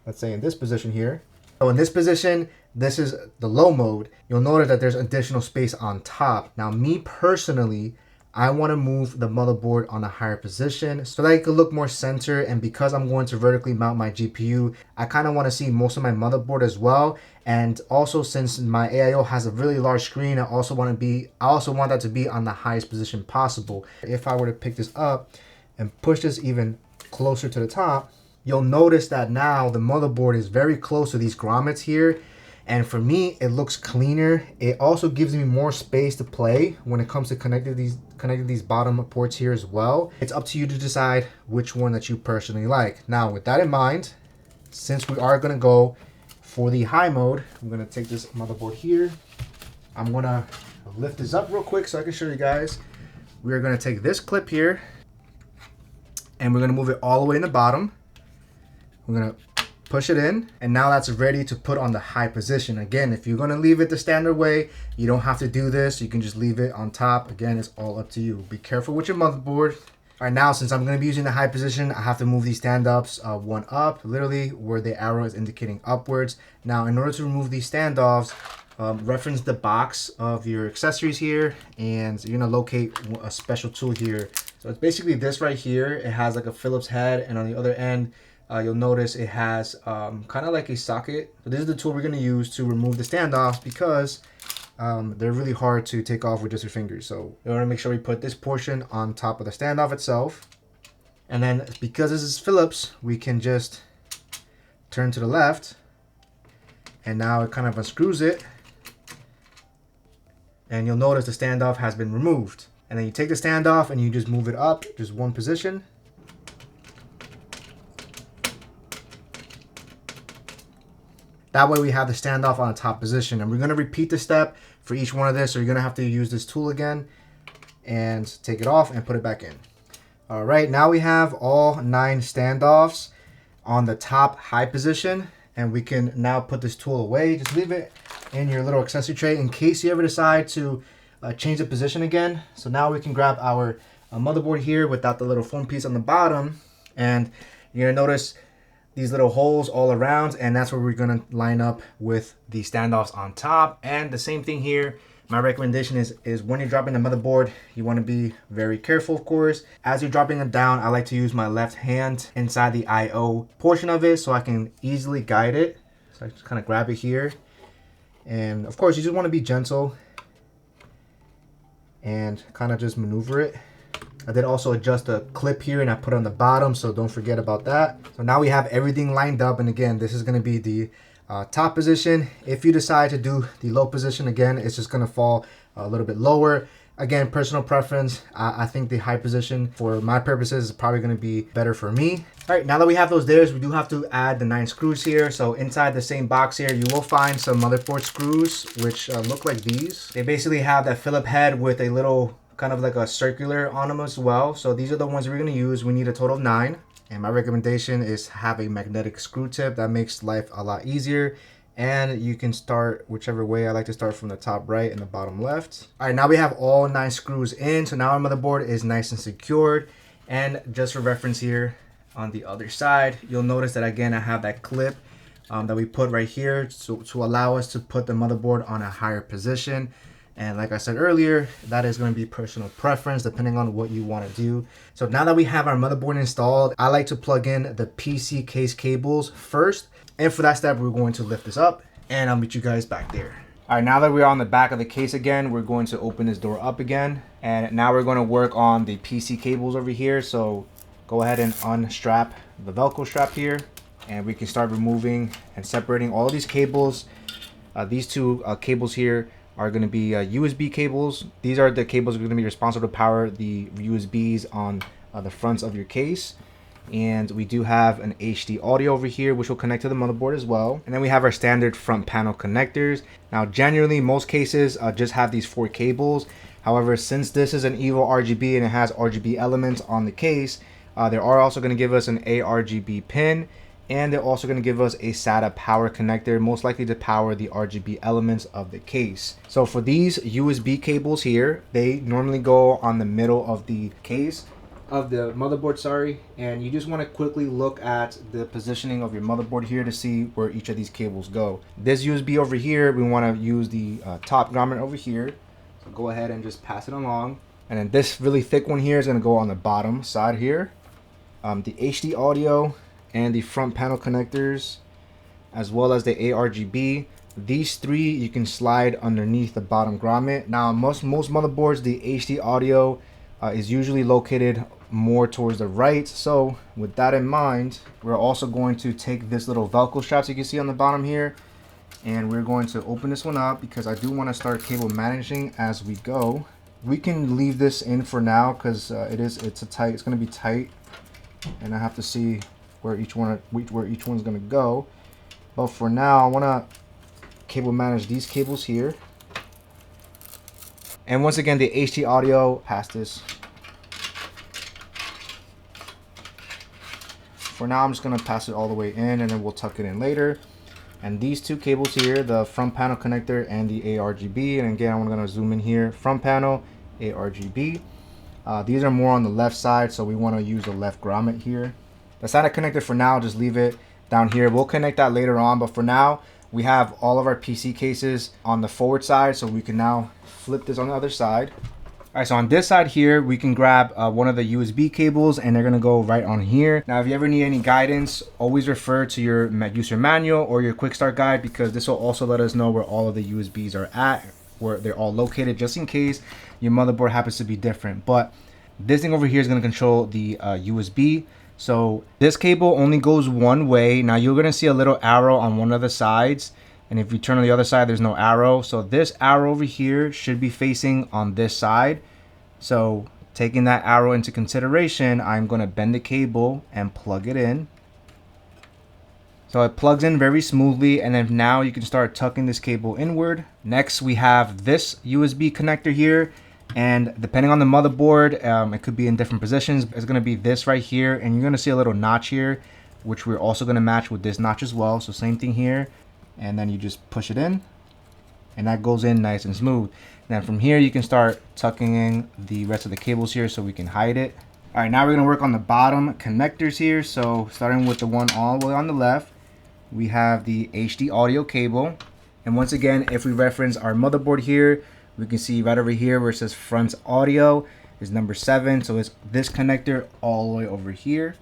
let's say in this position here, so in this position, this is the low mode, you'll notice that there's additional space on top. Now, me personally, I want to move the motherboard on a higher position so that it could look more centered. And because I'm going to vertically mount my GPU, I kind of want to see most of my motherboard as well. And also, since my AIO has a really large screen, I also want that to be on the highest position possible. If I were to pick this up and push this even closer to the top, you'll notice that now the motherboard is very close to these grommets here. And for me, it looks cleaner. It also gives me more space to play when it comes to connecting these bottom ports here as well. It's up to you to decide which one that you personally like. Now, with that in mind, since we are gonna go for the high mode, I'm gonna take this motherboard here. I'm gonna lift this up real quick so I can show you guys. We are gonna take this clip here and we're gonna move it all the way in the bottom. We're gonna push it in, and now that's ready to put on the high position. Again, if you're gonna leave it the standard way, you don't have to do this. You can just leave it on top. Again, it's all up to you. Be careful with your motherboard. All right, now since I'm gonna be using the high position, I have to move these standoffs one up, literally where the arrow is indicating upwards. Now, in order to remove these standoffs, reference the box of your accessories here, and you're gonna locate a special tool here. So it's basically this right here. It has like a Phillips head, and on the other end, you'll notice it has kind of like a socket. So this is the tool we're going to use to remove the standoffs because they're really hard to take off with just your fingers. So we want to make sure we put this portion on top of the standoff itself. And then because this is Phillips, we can just turn to the left. And now it kind of unscrews it. And you'll notice the standoff has been removed. And then you take the standoff and you just move it up just one position. That way we have the standoff on the top position, and we're going to repeat the step for each one of this. So you're going to have to use this tool again and take it off and put it back in. All right, now we have all 9 standoffs on the top high position, and we can now put this tool away. Just leave it in your little accessory tray in case you ever decide to change the position again. So now we can grab our motherboard here without the little foam piece on the bottom, and you're going to notice these little holes all around, and that's where we're gonna line up with the standoffs on top. And the same thing here. My recommendation is when you're dropping the motherboard, you want to be very careful, of course. As you're dropping it down, I like to use my left hand inside the I/O portion of it so I can easily guide it. So I just kind of grab it here, and of course you just want to be gentle and kind of just maneuver it. I did also adjust the clip here and I put it on the bottom, so don't forget about that. So now we have everything lined up, and again, this is going to be the top position. If you decide to do the low position, again, it's just gonna fall a little bit lower. Again, personal preference. I think the high position for my purposes is probably gonna be better for me. All right, now that we have those there, we do have to add the 9 screws here. So inside the same box here, you will find some motherboard screws, which look like these. They basically have that Phillip head with a little kind of like a circular on them as well. So these are the ones we're gonna use. We need a total of 9. And my recommendation is have a magnetic screw tip. That makes life a lot easier. And you can start whichever way. I like to start from the top right and the bottom left. All right, now we have all 9 screws in. So now our motherboard is nice and secured. And just for reference here, on the other side, you'll notice that again, I have that clip that we put right here to allow us to put the motherboard on a higher position. And like I said earlier, that is going to be personal preference depending on what you want to do. So now that we have our motherboard installed, I like to plug in the PC case cables first. And for that step, we're going to lift this up and I'll meet you guys back there. All right, now that we're on the back of the case again, we're going to open this door up again. And now we're going to work on the PC cables over here. So go ahead and unstrap the Velcro strap here. And we can start removing and separating all of these cables. These two cables here are going to be USB cables. These are the cables that are going to be responsible to power the USBs on the fronts of your case. And we do have an HD audio over here, which will connect to the motherboard as well. And then we have our standard front panel connectors. Now, generally, most cases just have these 4 cables. However, since this is an EVO RGB and it has RGB elements on the case, they are also going to give us an ARGB pin. And they're also going to give us a SATA power connector, most likely to power the RGB elements of the case. So for these USB cables here, they normally go on the middle of the case. Of the motherboard, sorry, and you just want to quickly look at the positioning of your motherboard here to see where each of these cables go. This USB over here, we want to use the top grommet over here, so go ahead and just pass it along. And then this really thick one here is going to go on the bottom side here. The HD audio and the front panel connectors, as well as the ARGB. These 3 you can slide underneath the bottom grommet. Now most motherboards, the HD audio is usually located more towards the right. So with that in mind, we're also going to take this little Velcro straps you can see on the bottom here, and we're going to open this one up because I do want to start cable managing as we go. We can leave this in for now because it's going to be tight, and I have to see where each one's going to go. But for now, I want to cable manage these cables here. And once again, the HD audio past this. For now, I'm just going to pass it all the way in, and then we'll tuck it in later. And these 2 cables here, the front panel connector and the ARGB. And again, I'm going to zoom in here. Front panel, ARGB. These are more on the left side, so we want to use the left grommet here. The SATA connector for now, just leave it down here. We'll connect that later on, but for now, we have all of our PC cases on the forward side, so we can now flip this on the other side. All right, so on this side here, we can grab one of the USB cables, and they're gonna go right on here. Now, if you ever need any guidance, always refer to your user manual or your quick start guide, because this will also let us know where all of the USBs are at, where they're all located, just in case your motherboard happens to be different. But this thing over here is gonna control the USB. So this cable only goes one way. Now you're gonna see a little arrow on one of the sides, and if you turn on the other side, there's no arrow. So this arrow over here should be facing on this side. So taking that arrow into consideration, I'm gonna bend the cable and plug it in. So it plugs in very smoothly, and then now you can start tucking this cable inward. Next, we have this USB connector here. And depending on the motherboard, it could be in different positions. It's going to be this right here, and you're going to see a little notch here, which we're also going to match with this notch as well. So same thing here, and then you just push it in, and that goes in nice and smooth. Then from here, you can start tucking in the rest of the cables here so we can hide it. All right, now we're going to work on the bottom connectors here. So starting with the one all the way on the left, we have the HD audio cable. And once again, if we reference our motherboard here, we can see right over here where it says front audio is number 7. So it's this connector all the way over here.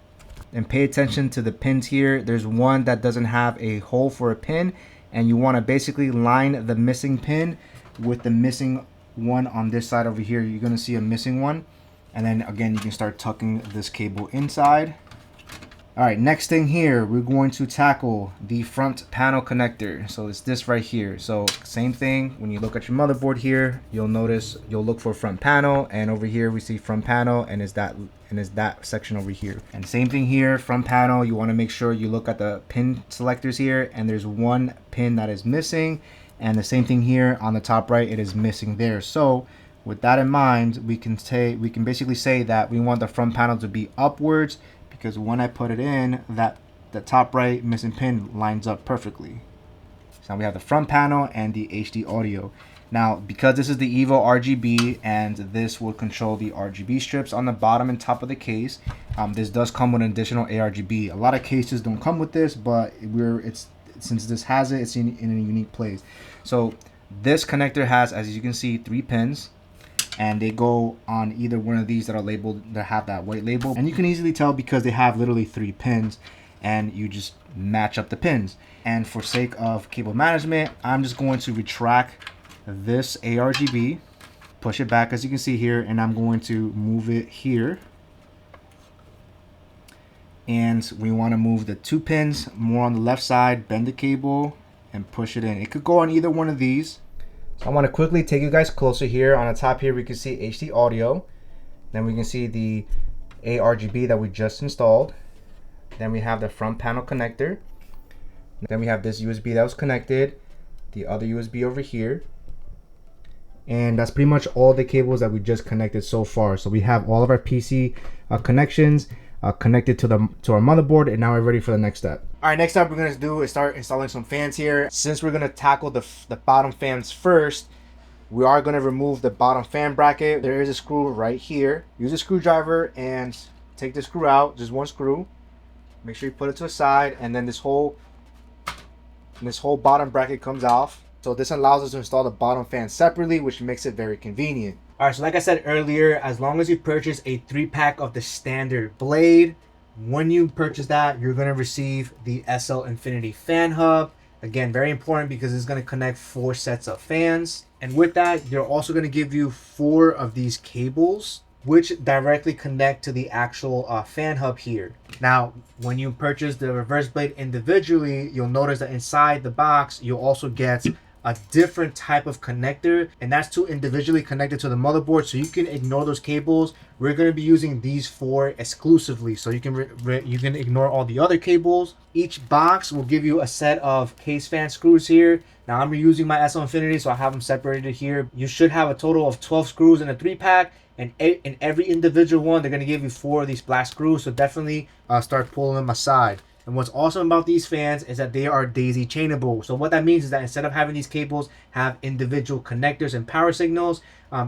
And pay attention to the pins here. There's one that doesn't have a hole for a pin, and you want to basically line the missing pin with the missing one on this side over here. You're going to see a missing one. And then again, you can start tucking this cable inside. All right, next thing here, we're going to tackle the front panel connector. So it's this right here. So same thing, when you look at your motherboard here, you'll notice, you'll look for front panel, and over here we see front panel, and is that section over here. And same thing here, front panel, you want to make sure you look at the pin selectors here, and there's one pin that is missing, and the same thing here on the top right, it is missing there. So with that in mind, we can basically say that we want the front panel to be upwards, because when I put it in, that the top right missing pin lines up perfectly. So now we have the front panel and the HD audio. Now, because this is the EVO RGB, and this will control the RGB strips on the bottom and top of the case, this does come with an additional ARGB. A lot of cases don't come with this, but since this has it, it's in a unique place. So this connector has, as you can see, 3 pins, and they go on either one of these that are labeled, that have that white label, and you can easily tell because they have literally 3 pins, and you just match up the pins. And for sake of cable management, I'm just going to retract this ARGB, push it back as you can see here, and I'm going to move it here. And we want to move the 2 pins more on the left side, bend the cable, and push it in. It could go on either one of these. So I want to quickly take you guys closer here. On the top here, we can see HD audio. Then we can see the ARGB that we just installed. Then we have the front panel connector. Then we have this USB that was connected, the other USB over here. And that's pretty much all the cables that we just connected so far. So we have all of our PC connections connected to our motherboard, and now we're ready for the next step. All right, next up we're gonna do is start installing some fans here. Since we're gonna tackle the bottom fans first, we are gonna remove the bottom fan bracket. There is a screw right here. Use a screwdriver and take the screw out, just one screw. Make sure you put it to the side, and then this whole bottom bracket comes off. So this allows us to install the bottom fan separately, which makes it very convenient. All right, so like I said earlier, as long as you purchase a 3-pack of the standard blade, when you purchase that, you're going to receive the SL Infinity fan hub. Again, very important because it's going to connect 4 sets of fans. And with that, they're also going to give you 4 of these cables, which directly connect to the actual fan hub here. Now, when you purchase the reverse blade individually, you'll notice that inside the box, you'll also get a different type of connector, and that's to individually connect it to the motherboard, so you can ignore those cables. We're going to be using these 4 exclusively, so you can ignore all the other cables. Each box will give you a set of case fan screws here. Now I'm reusing my SL Infinity, so I have them separated here. You should have a total of 12 screws in a 3-pack, and in every individual one, they're going to give you 4 of these black screws, so definitely start pulling them aside. And what's awesome about these fans is that they are daisy chainable. So what that means is that instead of having these cables have individual connectors and power signals,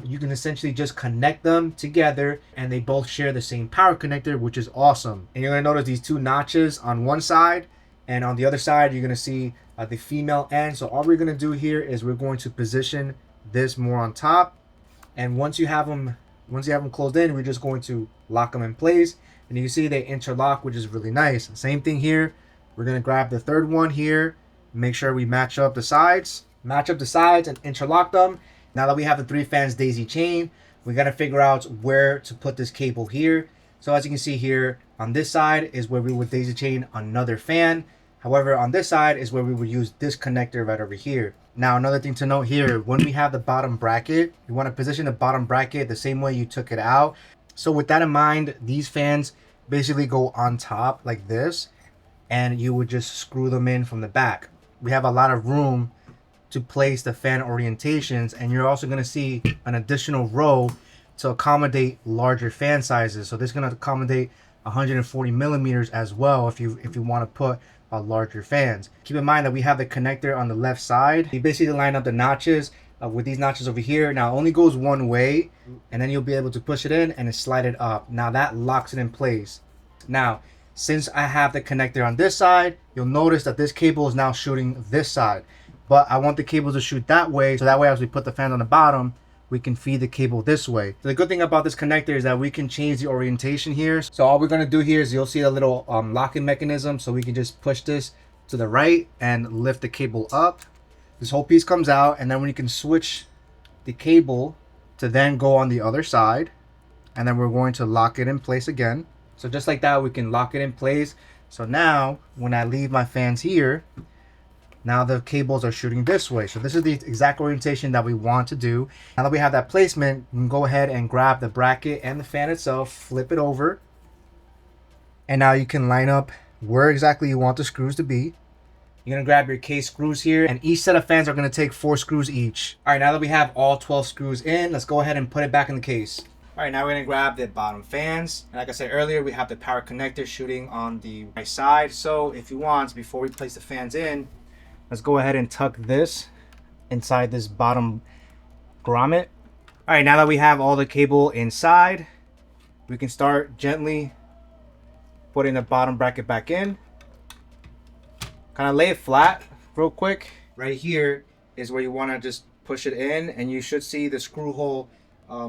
you can essentially just connect them together, and they both share the same power connector, which is awesome. And you're going to notice these 2 notches on one side, and on the other side you're going to see the female end. So all we're going to do here is we're going to position this more on top, and once you have them closed in, we're just going to lock them in place. And you can see they interlock, which is really nice. Same thing here. We're going to grab the 3rd one here, make sure we match up the sides and interlock them. Now that we have the 3 fans daisy chain, we got to figure out where to put this cable here. So as you can see here, on this side is where we would daisy chain another fan. However, on this side is where we would use this connector right over here. Now, another thing to note here, when we have the bottom bracket, you want to position the bottom bracket the same way you took it out. So with that in mind, these fans basically go on top like this, and you would just screw them in from the back. We have a lot of room to place the fan orientations, and you're also going to see an additional row to accommodate larger fan sizes. So this is going to accommodate 140 millimeters as well if you want to put larger fans. Keep in mind that we have the connector on the left side. You basically line up the notches with these notches over here. Now it only goes one way, and then you'll be able to push it in and slide it up. Now that locks it in place. Now, since I have the connector on this side, you'll notice that this cable is now shooting this side, but I want the cable to shoot that way, so that way as we put the fans on the bottom, we can feed the cable this way. So the good thing about this connector is that we can change the orientation here. So all we're going to do here is you'll see a little locking mechanism, so we can just push this to the right and lift the cable up. This whole piece comes out, and then we can switch the cable to then go on the other side, and then we're going to lock it in place again. So just like that, we can lock it in place. So now when I leave my fans here, now the cables are shooting this way. So this is the exact orientation that we want to do. Now that we have that placement, we can go ahead and grab the bracket and the fan itself, flip it over. And now you can line up where exactly you want the screws to be. You're gonna grab your case screws here, and each set of fans are gonna take 4 screws each. All right, now that we have all 12 screws in, let's go ahead and put it back in the case. All right, now we're gonna grab the bottom fans. And like I said earlier, we have the power connector shooting on the right side. So if you want, before we place the fans in, let's go ahead and tuck this inside this bottom grommet. All right, now that we have all the cable inside, we can start gently putting the bottom bracket back in. Kind of lay it flat real quick. Right here is where you want to just push it in, and you should see the screw hole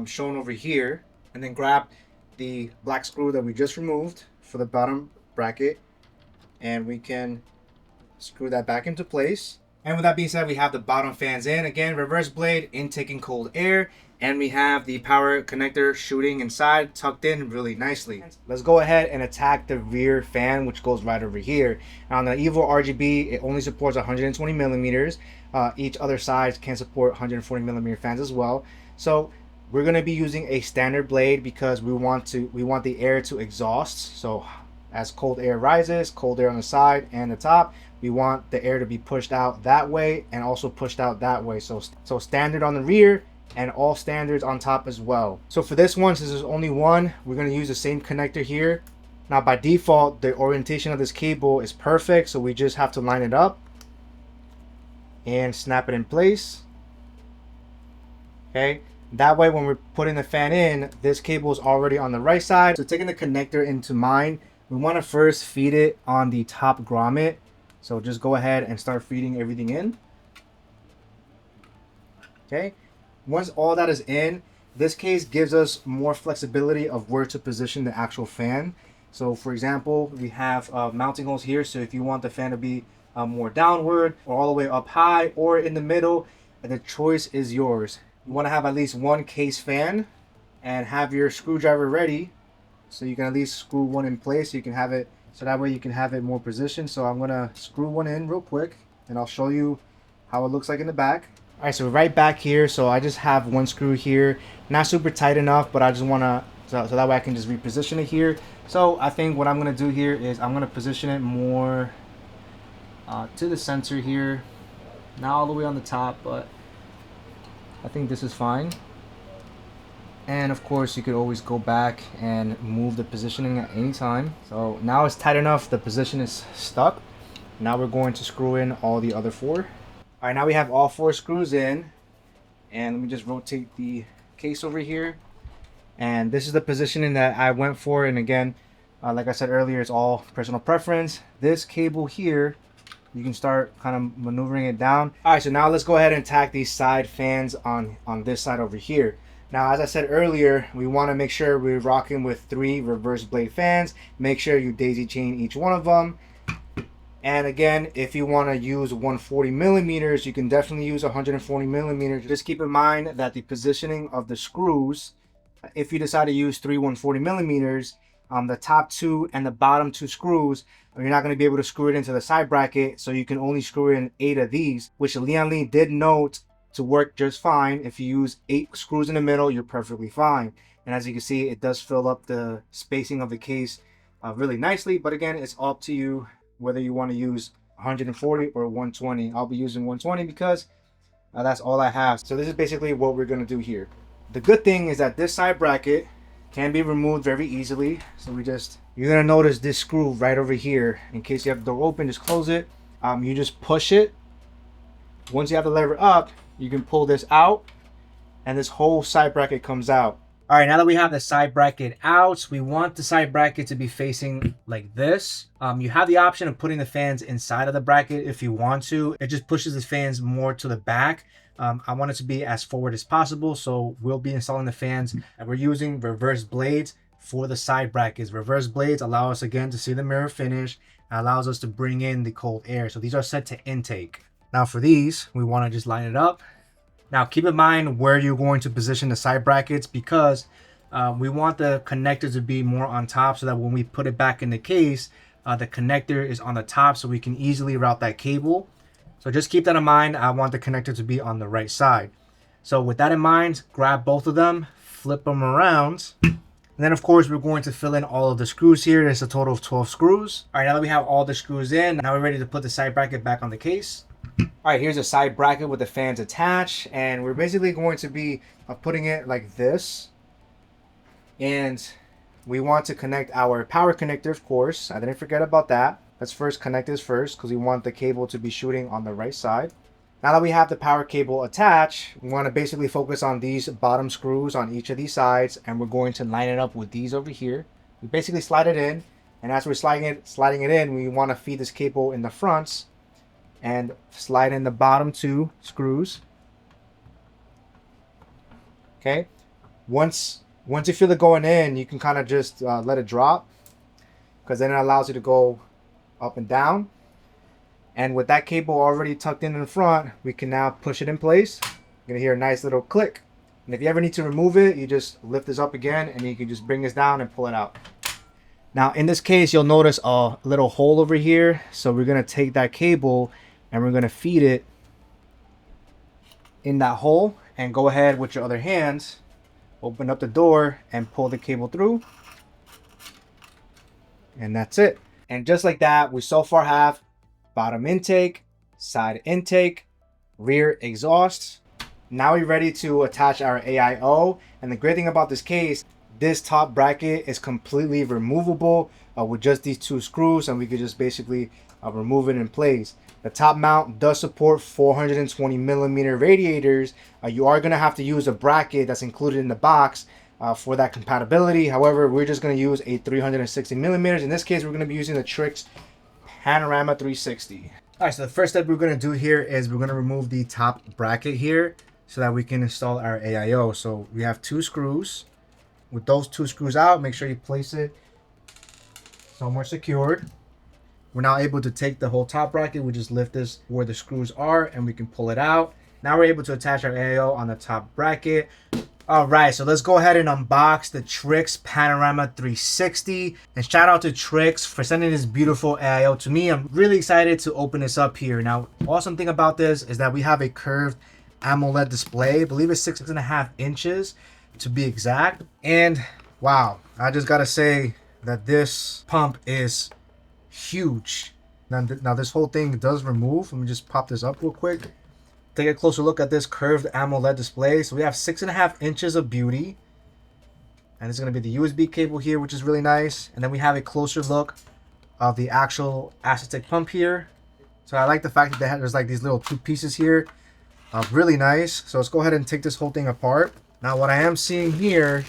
shown over here. And then grab the black screw that we just removed for the bottom bracket, and we can screw that back into place. And with that being said, we have the bottom fans in. Again, reverse blade, intaking cold air. And we have the power connector shooting inside, tucked in really nicely. Let's go ahead and attack the rear fan, which goes right over here. Now on the EVO RGB, it only supports 120 millimeters. Each other side can support 140 millimeter fans as well. So we're going to be using a standard blade because we want the air to exhaust. So as cold air rises, cold air on the side and the top, we want the air to be pushed out that way and also pushed out that way. So standard on the rear and all standards on top as well. So for this one, since there's only one, we're going to use the same connector here. Now by default, the orientation of this cable is perfect, so we just have to line it up and snap it in place. Okay, that way when we're putting the fan in, this cable is already on the right side. So taking the connector into mine, we want to first feed it on the top grommet. So just go ahead and start feeding everything in. Okay. Once all that is in, this case gives us more flexibility of where to position the actual fan. So for example, we have mounting holes here. So if you want the fan to be more downward or all the way up high or in the middle, the choice is yours. You want to have at least one case fan and have your screwdriver ready so you can at least screw one in place. So you can have it, so that way you can have it more positioned. So I'm going to screw one in real quick and I'll show you how it looks like in the back. All right, so right back here, so I just have one screw here, not super tight enough, but I just want to, so that way I can just reposition it here. So I think what I'm going to do here is I'm going to position it more to the center here, not all the way on the top, but I think this is fine. And of course, you could always go back and move the positioning at any time. So now it's tight enough, the position is stuck. Now we're going to screw in all the other 4. All right, now we have all 4 screws in, and let me just rotate the case over here. And this is the positioning that I went for. And again, like I said earlier, it's all personal preference. This cable here, you can start kind of maneuvering it down. All right, so now let's go ahead and tack these side fans on this side over here. Now, as I said earlier, we want to make sure we're rocking with 3 reverse blade fans. Make sure you daisy chain each one of them. And again, if you want to use 140 millimeters, you can definitely use 140 millimeters. Just keep in mind that the positioning of the screws, if you decide to use 3 140 millimeters, the top 2 and the bottom 2 screws, you're not going to be able to screw it into the side bracket. So you can only screw in 8 of these, which Lian did note to work just fine. If you use 8 screws in the middle, you're perfectly fine. And as you can see, it does fill up the spacing of the case really nicely. But again, it's up to you whether you want to use 140 or 120. I'll be using 120 because that's all I have. So this is basically what we're going to do here. The good thing is that this side bracket can be removed very easily. So you're going to notice this screw right over here. In case you have the door open, just close it. You just push it. Once you have the lever up, you can pull this out and this whole side bracket comes out. All right, now that we have the side bracket out, we want the side bracket to be facing like this. You have the option of putting the fans inside of the bracket if you want to. It just pushes the fans more to the back. I want it to be as forward as possible, so we'll be installing the fans. And we're using reverse blades for the side brackets. Reverse blades allow us again to see the mirror finish and allows us to bring in the cold air. So these are set to intake. Now for these, we want to just line it up. Now keep in mind where you're going to position the side brackets because we want the connector to be more on top so that when we put it back in the case, the connector is on the top, so we can easily route that cable. So just keep that in mind. I want the connector to be on the right side. So with that in mind, grab both of them, flip them around. And then of course, we're going to fill in all of the screws here. There's a total of 12 screws. All right, now that we have all the screws in, now we're ready to put the side bracket back on the case. All right, here's a side bracket with the fans attached. And we're basically going to be putting it like this. And we want to connect our power connector, of course. I didn't forget about that. Let's first connect this first because we want the cable to be shooting on the right side. Now that we have the power cable attached, we want to basically focus on these bottom screws on each of these sides, and we're going to line it up with these over here. We basically slide it in, and as we're sliding it in, we want to feed this cable in the fronts and slide in the bottom 2 screws. Okay. Once you feel it going in, you can kind of just let it drop, because then it allows you to go up and down. And with that cable already tucked in the front, we can now push it in place. You're gonna hear a nice little click. And if you ever need to remove it, you just lift this up again and you can just bring this down and pull it out. Now in this case, you'll notice a little hole over here. So we're gonna take that cable and we're gonna feed it in that hole, and go ahead with your other hand, open up the door and pull the cable through. And that's it. And just like that, we so far have bottom intake, side intake, rear exhaust. Now we're ready to attach our AIO. And the great thing about this case, this top bracket is completely removable with just these 2 screws, and we could just basically remove it in place. The top mount does support 420mm radiators. You are going to have to use a bracket that's included in the box for that compatibility. However, we're just going to use a 360mm. In this case, we're going to be using the TRYX Panorama 360. All right, so the first step we're going to do here is we're going to remove the top bracket here so that we can install our AIO. So we have 2 screws. With those 2 screws out, make sure you place it somewhere secured. We're now able to take the whole top bracket. We just lift this where the screws are and we can pull it out. Now we're able to attach our AIO on the top bracket. All right, so let's go ahead and unbox the TRYX Panorama 360. And shout out to TRYX for sending this beautiful AIO to me. I'm really excited to open this up here. Now, awesome thing about this is that we have a curved AMOLED display. I believe it's 6.5 inches to be exact. And wow, I just gotta say that this pump is huge. Now this whole thing does remove. Let me just pop this up real quick. Take a closer look at this curved AMOLED display. So we have 6.5 inches of beauty. And it's going to be the USB cable here, which is really nice. And then we have a closer look of the actual ASUS pump here. So I like the fact that there's like these little 2 pieces here. Really nice. So let's go ahead and take this whole thing apart. Now what I am seeing here,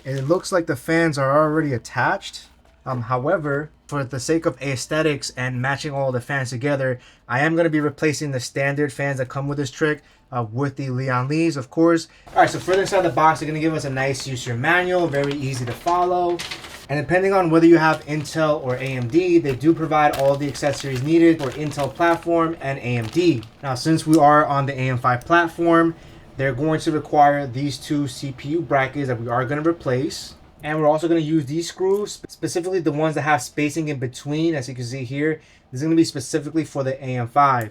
it looks like the fans are already attached. However, for the sake of aesthetics and matching all the fans together, I am going to be replacing the standard fans that come with this trick with the Lian leads, of course. All right, so further inside the box, they're going to give us a nice user manual, very easy to follow. And depending on whether you have Intel or AMD, they do provide all the accessories needed for Intel platform and AMD. Now, since we are on the AM5 platform, they're going to require these 2 CPU brackets that we are going to replace. And we're also going to use these screws, specifically the ones that have spacing in between. As you can see here, this is going to be specifically for the AM5.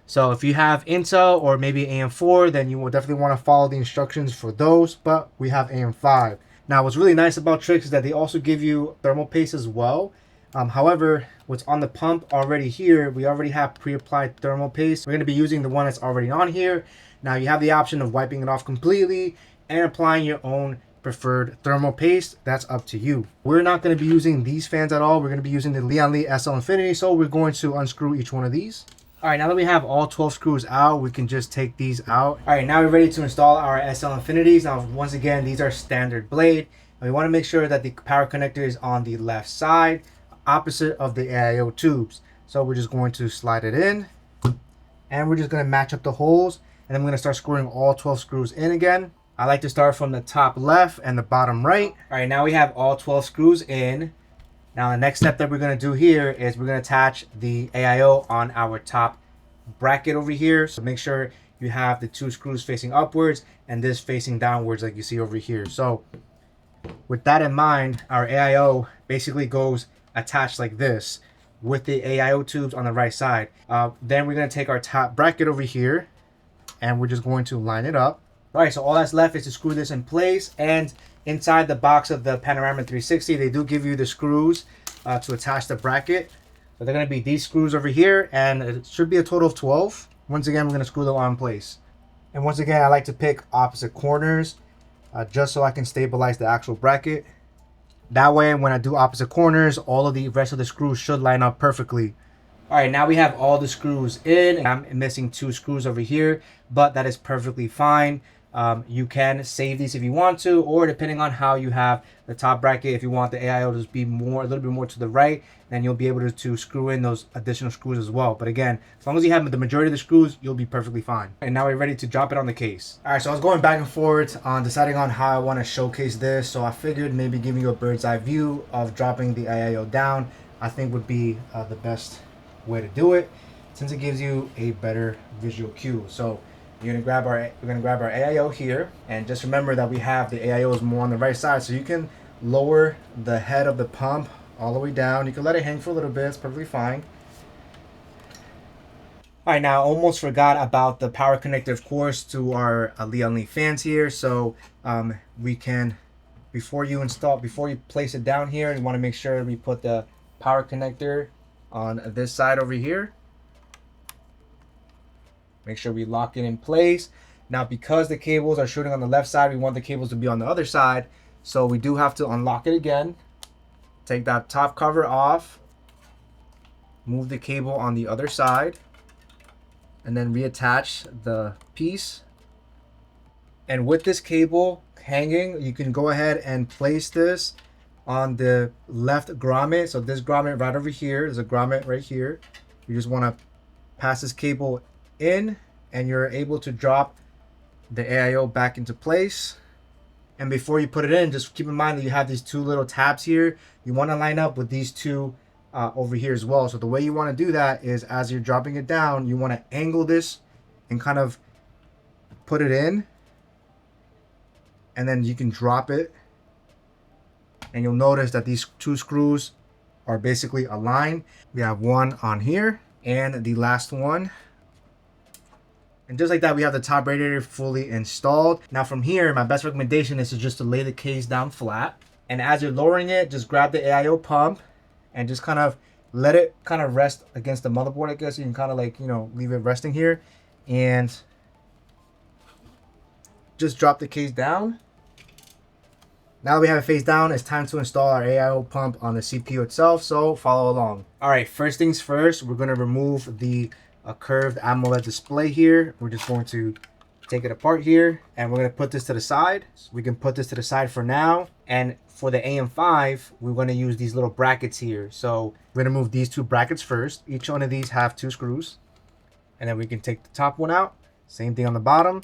So if you have Intel or maybe AM4, then you will definitely want to follow the instructions for those. But we have AM5. Now, what's really nice about TRYX is that they also give you thermal paste as well. However, what's on the pump already here, we already have pre-applied thermal paste. We're going to be using the one that's already on here. Now, you have the option of wiping it off completely and applying your own preferred thermal paste. That's up to you. We're not going to be using these fans at all. We're going to be using the Lian Li SL Infinity. So we're going to unscrew each one of these. All right, now that we have all 12 screws out, we can just take these out. All right, now we're ready to install our SL Infinities. Now, once again, these are standard blade. And we want to make sure that the power connector is on the left side, opposite of the AIO tubes. So we're just going to slide it in, and we're just going to match up the holes. And then we're going to start screwing all 12 screws in again. I like to start from the top left and the bottom right. All right, now we have all 12 screws in. Now the next step that we're going to do here is we're going to attach the AIO on our top bracket over here. So make sure you have the 2 screws facing upwards and this facing downwards like you see over here. So with that in mind, our AIO basically goes attached like this with the AIO tubes on the right side. Then we're going to take our top bracket over here and we're just going to line it up. All right, so all that's left is to screw this in place. And inside the box of the Panorama 360, they do give you the screws to attach the bracket. So they're going to be these screws over here, and it should be a total of 12. Once again, we're going to screw them on in place. And once again, I like to pick opposite corners just so I can stabilize the actual bracket. That way, when I do opposite corners, all of the rest of the screws should line up perfectly. All right, now we have all the screws in. I'm missing 2 screws over here, but that is perfectly fine. You can save these if you want to, or depending on how you have the top bracket, if you want the AIO to be a little bit more to the right, then you'll be able to screw in those additional screws as well. But again, as long as you have the majority of the screws, you'll be perfectly fine. And now we're ready to drop it on the case. All right, so I was going back and forth on deciding on how I want to showcase this. So I figured maybe giving you a bird's eye view of dropping the AIO down, I think would be the best way to do it, since it gives you a better visual cue. So we're gonna grab our AIO here, and just remember that we have the AIOs more on the right side, so you can lower the head of the pump all the way down. You can let it hang for a little bit, it's perfectly fine. All right, now I almost forgot about the power connector, of course, to our Lian fans here. So we can, before you place it down here, you want to make sure we put the power connector on this side over here. Make sure we lock it in place. Now, because the cables are shooting on the left side, we want the cables to be on the other side. So we do have to unlock it again. Take that top cover off. Move the cable on the other side. And then reattach the piece. And with this cable hanging, you can go ahead and place this on the left grommet. So this grommet right over here, there's a grommet right here. You just want to pass this cable in, and you're able to drop the AIO back into place. And before you put it in, just keep in mind that you have these 2 little tabs here. You want to line up with these 2 over here as well. So the way you want to do that is, as you're dropping it down, you want to angle this and kind of put it in, and then you can drop it, and you'll notice that these 2 screws are basically aligned. We have one on here and the last one. And just like that, we have the top radiator fully installed. Now from here, my best recommendation is to lay the case down flat. And as you're lowering it, just grab the AIO pump and just kind of let it kind of rest against the motherboard. I guess you can kind of like, leave it resting here. And just drop the case down. Now that we have it face down, it's time to install our AIO pump on the CPU itself, so follow along. All right, first things first, we're going to remove the curved AMOLED display here. We're just going to take it apart here, and we're going to put this to the side. So we can put this to the side for now. And for the AM5, we're going to use these little brackets here. So we're going to move these 2 brackets first. Each one of these have 2 screws. And then we can take the top one out. Same thing on the bottom.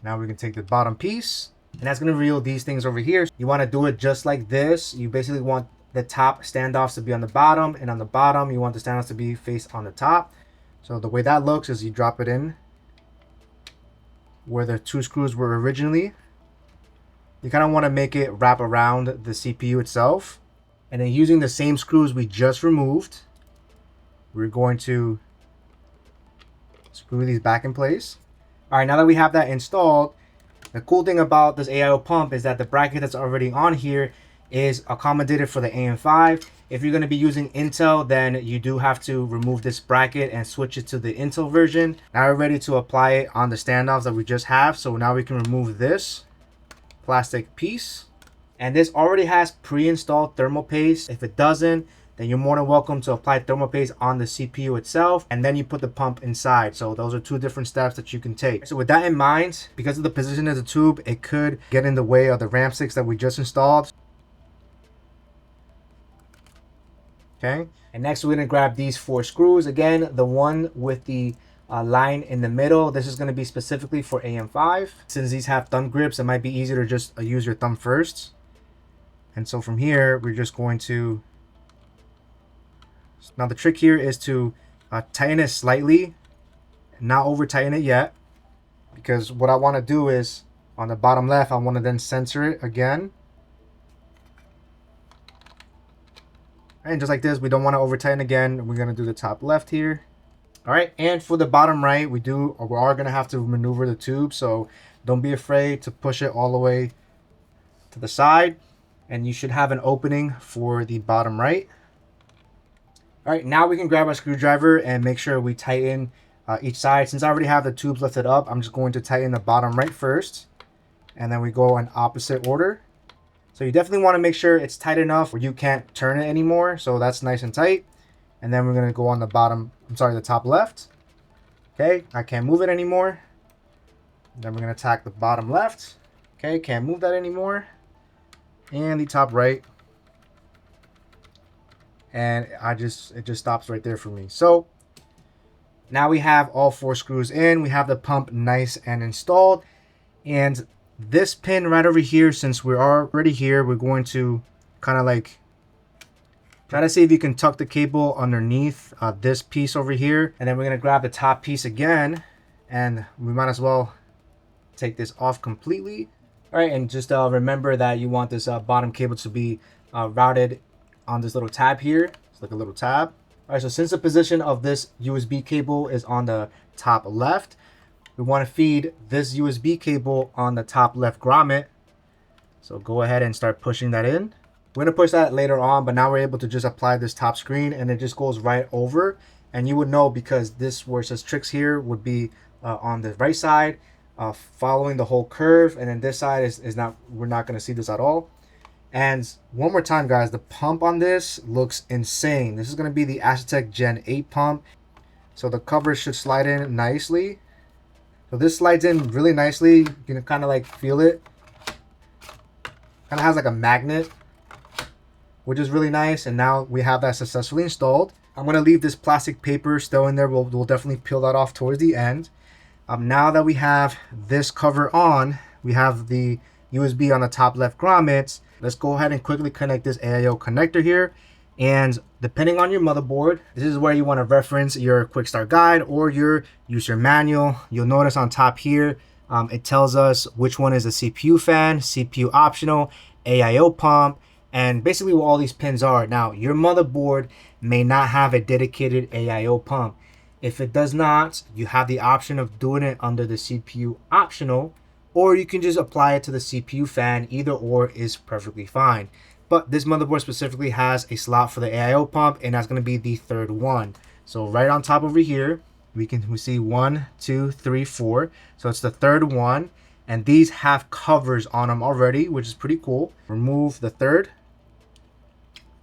Now we can take the bottom piece. And that's going to reveal these things over here. You want to do it just like this. You basically want the top standoffs to be on the bottom, and on the bottom you want the standoffs to be faced on the top. So the way that looks is you drop it in where the 2 screws were originally. You kind of want to make it wrap around the CPU itself. And then using the same screws we just removed, we're going to screw these back in place. All right, now that we have that installed, the cool thing about this AIO pump is that the bracket that's already on here is accommodated for the AM5. If you're going to be using Intel, then you do have to remove this bracket and switch it to the Intel version. Now we're ready to apply it on the standoffs that we just have. So now we can remove this plastic piece. And this already has pre-installed thermal paste. If it doesn't, then you're more than welcome to apply thermal paste on the CPU itself, and then you put the pump inside. So those are 2 different steps that you can take. So with that in mind, because of the position of the tube, it could get in the way of the RAM sticks that we just installed. Okay, and next we're going to grab these 4 screws. Again, the one with the line in the middle, this is going to be specifically for AM5. Since these have thumb grips, it might be easier to just use your thumb first. And so from here, we're just going to, now the trick here is to tighten it slightly, not over tighten it yet, because what I want to do is on the bottom left, I want to then censor it again. And just like this, we don't want to over tighten again. We're going to do the top left here. All right, and for the bottom right, we are going to have to maneuver the tube, so don't be afraid to push it all the way to the side, and you should have an opening for the bottom right. All right, now we can grab our screwdriver and make sure we tighten each side. Since I already have the tubes lifted up, I'm just going to tighten the bottom right first, and then we go in opposite order. So you definitely want to make sure it's tight enough where you can't turn it anymore, so that's nice and tight. And then we're going to go on the the top left. Okay, I can't move it anymore. Then we're going to attack the bottom left. Okay, can't move that anymore. And the top right. And it just stops right there for me. So now we have all 4 screws in. We have the pump nice and installed. And this pin right over here, since we're already here, we're going to kind of like try to see if you can tuck the cable underneath this piece over here. And then we're going to grab the top piece again, and we might as well take this off completely. All right, and just remember that you want this bottom cable to be routed on this little tab here. It's like a little tab. All right, so since the position of this USB cable is on the top left, we want to feed this USB cable on the top left grommet. So go ahead and start pushing that in. We're going to push that later on, but now we're able to just apply this top screen, and it just goes right over. And you would know because this where it says TRYX here would be on the right side, following the whole curve, and then this side is not, we're not going to see this at all. And one more time, guys, the pump on this looks insane. This is going to be the ASUS Gen 8 pump. So the cover should slide in nicely. So this slides in really nicely. You can kind of like feel it. Kind of has like a magnet, which is really nice. And now we have that successfully installed. I'm going to leave this plastic paper still in there. We'll definitely peel that off towards the end. Now that we have this cover on, we have the USB on the top left grommets. Let's go ahead and quickly connect this AIO connector here. And depending on your motherboard, this is where you want to reference your quick start guide or your user manual. You'll notice on top here, it tells us which one is a CPU fan, CPU optional, AIO pump, and basically what all these pins are. Now, your motherboard may not have a dedicated AIO pump. If it does not, you have the option of doing it under the CPU optional, or you can just apply it to the CPU fan. Either or is perfectly fine. But this motherboard specifically has a slot for the AIO pump, and that's going to be the third one. So right on top over here, we see 1, 2, 3, 4. So it's the third one, and these have covers on them already, which is pretty cool. Remove the third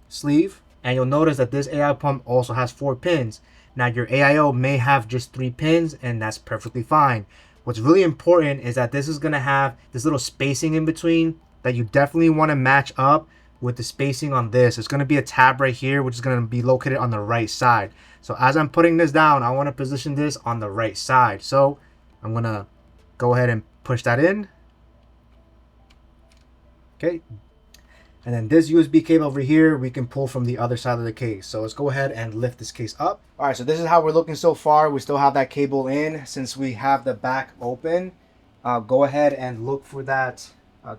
sleeve, and you'll notice that this AIO pump also has 4 pins. Now your AIO may have just 3 pins, and that's perfectly fine. What's really important is that this is going to have this little spacing in between that you definitely want to match up with the spacing on this. It's going to be a tab right here, which is going to be located on the right side. So as I'm putting this down, I want to position this on the right side. So I'm going to go ahead and push that in. Okay. And then this USB cable over here, we can pull from the other side of the case. So let's go ahead and lift this case up. All right, so this is how we're looking so far. We still have that cable in since we have the back open. Go ahead and look for that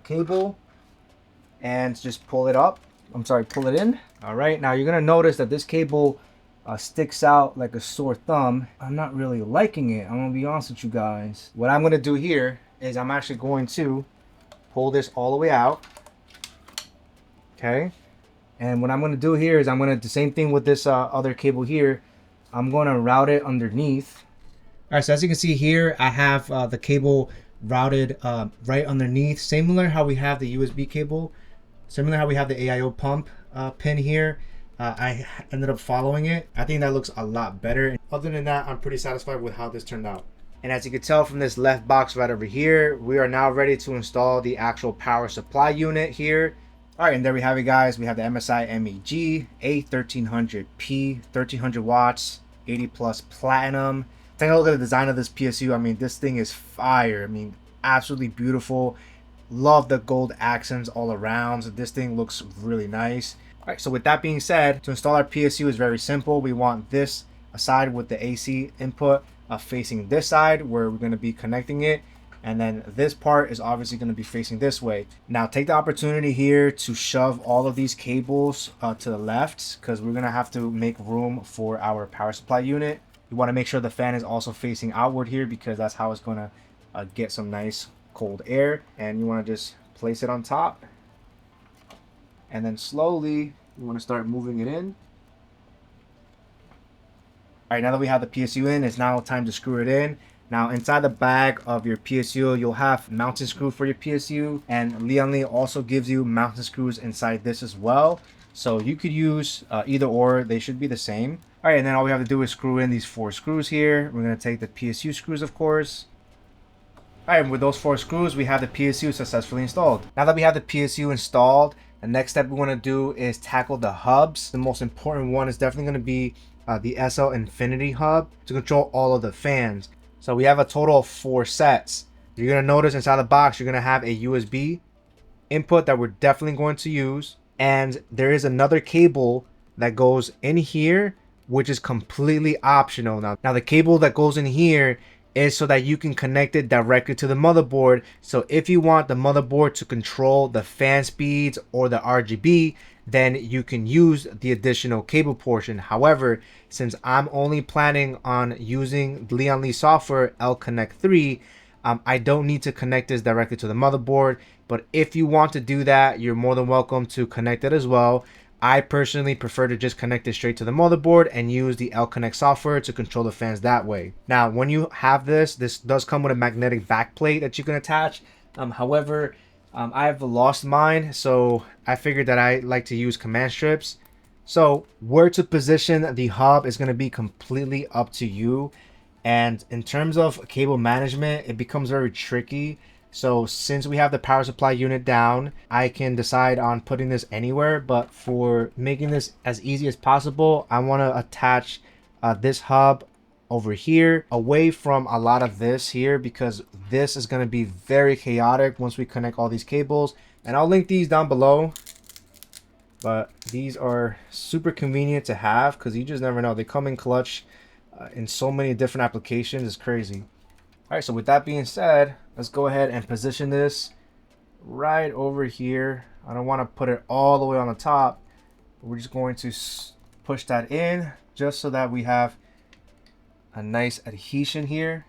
cable and just pull it up. Pull it in. All right, now you're gonna notice that this cable sticks out like a sore thumb. I'm not really liking it. I'm gonna be honest with you guys. What I'm gonna do here is I'm actually going to pull this all the way out. Okay, and what I'm going to do here is I'm going to do the same thing with this other cable here. I'm going to route it underneath. All right, so as you can see here, I have the cable routed right underneath. Similar how we have the USB cable, similar how we have the AIO pump pin here. I ended up following it. I think that looks a lot better. Other than that, I'm pretty satisfied with how this turned out. And as you can tell from this left box right over here, we are now ready to install the actual power supply unit here. All right, and there we have it, guys. We have the MSI MEG A1300P, 1300 watts, 80 plus platinum. Take a look at the design of this PSU. I mean, this thing is fire. I mean, absolutely beautiful. Love the gold accents all around. So this thing looks really nice. All right, so with that being said, to install our PSU is very simple. We want this side with the AC input facing this side where we're going to be connecting it. And then this part is obviously going to be facing this way. Now take the opportunity here to shove all of these cables to the left, because we're going to have to make room for our power supply unit. You want to make sure the fan is also facing outward here, because that's how it's going to get some nice cold air. And you want to just place it on top, and then slowly you want to start moving it in. All right, now that we have the PSU in, it's now time to screw it in. Now inside the bag of your PSU, you'll have mounting screw for your PSU, and Lian also gives you mounting screws inside this as well. So you could use either or, they should be the same. All right, and then all we have to do is screw in these 4 screws here. We're gonna take the PSU screws, of course. All right, and with those 4 screws, we have the PSU successfully installed. Now that we have the PSU installed, the next step we wanna do is tackle the hubs. The most important one is definitely gonna be the SL Infinity hub to control all of the fans. So we have a total of 4 sets. You're going to notice inside the box, you're going to have a USB input that we're definitely going to use. And there is another cable that goes in here, which is completely optional. Now the cable that goes in here is so that you can connect it directly to the motherboard. So if you want the motherboard to control the fan speeds or the RGB, then you can use the additional cable portion. However, since I'm only planning on using Lian software L-Connect 3, I don't need to connect this directly to the motherboard. But if you want to do that, you're more than welcome to connect it as well. I personally prefer to just connect it straight to the motherboard and use the L-Connect software to control the fans that way. Now, when you have this does come with a magnetic backplate that you can attach. However, I've lost mine, so I figured that I like to use command strips. So where to position the hub is going to be completely up to you. And in terms of cable management, it becomes very tricky. So since we have the power supply unit down, I can decide on putting this anywhere. But for making this as easy as possible, I want to attach this hub over here away from a lot of this here, because this is going to be very chaotic once we connect all these cables. And I'll link these down below, but these are super convenient to have because you just never know. They come in clutch in so many different applications. It's crazy. All right, so with that being said, let's go ahead and position this right over here. I don't want to put it all the way on the top. We're just going to push that in just so that we have a nice adhesion here.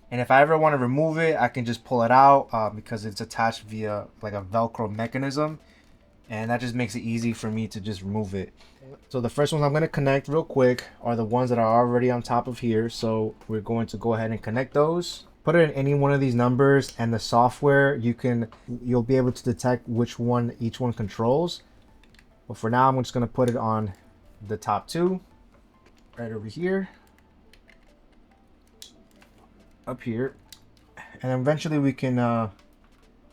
And if I ever want to remove it, I can just pull it out because it's attached via like a Velcro mechanism, and that just makes it easy for me to just remove it. So the first ones I'm going to connect real quick are the ones that are already on top of here. So we're going to go ahead and connect those. Put it in any one of these numbers, and the software you'll be able to detect which one each one controls. But for now, I'm just going to put it on the top 2 right over here, up here, and eventually we can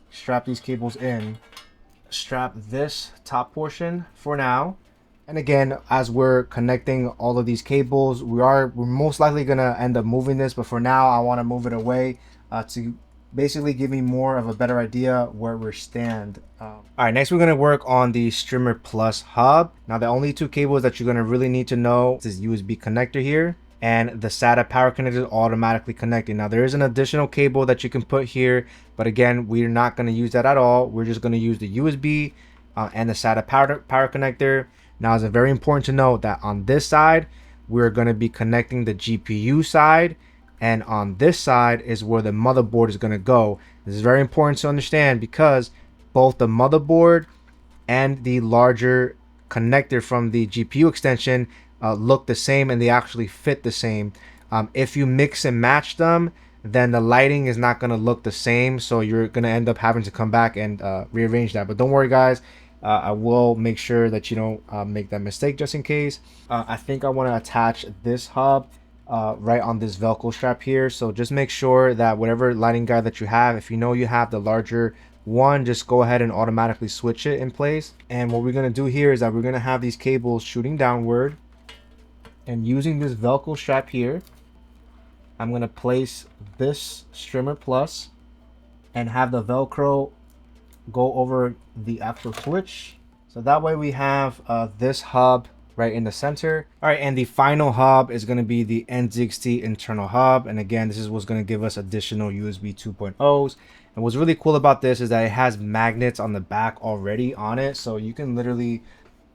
strap these cables in. Strap this top portion for now, and again, as we're connecting all of these cables, we're most likely gonna end up moving this, but for now I want to move it away to basically give me more of a better idea where we stand. All right, next we're going to work on the Strimmer Plus hub. Now the only 2 cables that you're going to really need to know is USB connector here and the SATA power connector is automatically connecting. Now there is an additional cable that you can put here, but again, we're not going to use that at all. We're just going to use the USB and the SATA power connector. Now it's very important to note that on this side, we're going to be connecting the GPU side, and on this side is where the motherboard is going to go. This is very important to understand because both the motherboard and the larger connector from the GPU extension look the same, and they actually fit the same. If you mix and match them, then the lighting is not going to look the same, so you're going to end up having to come back and rearrange that. But don't worry guys, I will make sure that you don't make that mistake just in case. I think I want to attach this hub right on this Velcro strap here, so just make sure that whatever lighting guide that you have, if you know you have the larger one, just go ahead and automatically switch it in place. And what we're going to do here is that we're going to have these cables shooting downward, and using this Velcro strap here, I'm going to place this Strimmer Plus and have the Velcro go over the actual switch. So that way we have this hub right in the center. All right, and the final hub is going to be the N60 internal hub. And again, this is what's going to give us additional USB 2.0s. And what's really cool about this is that it has magnets on the back already on it, so you can literally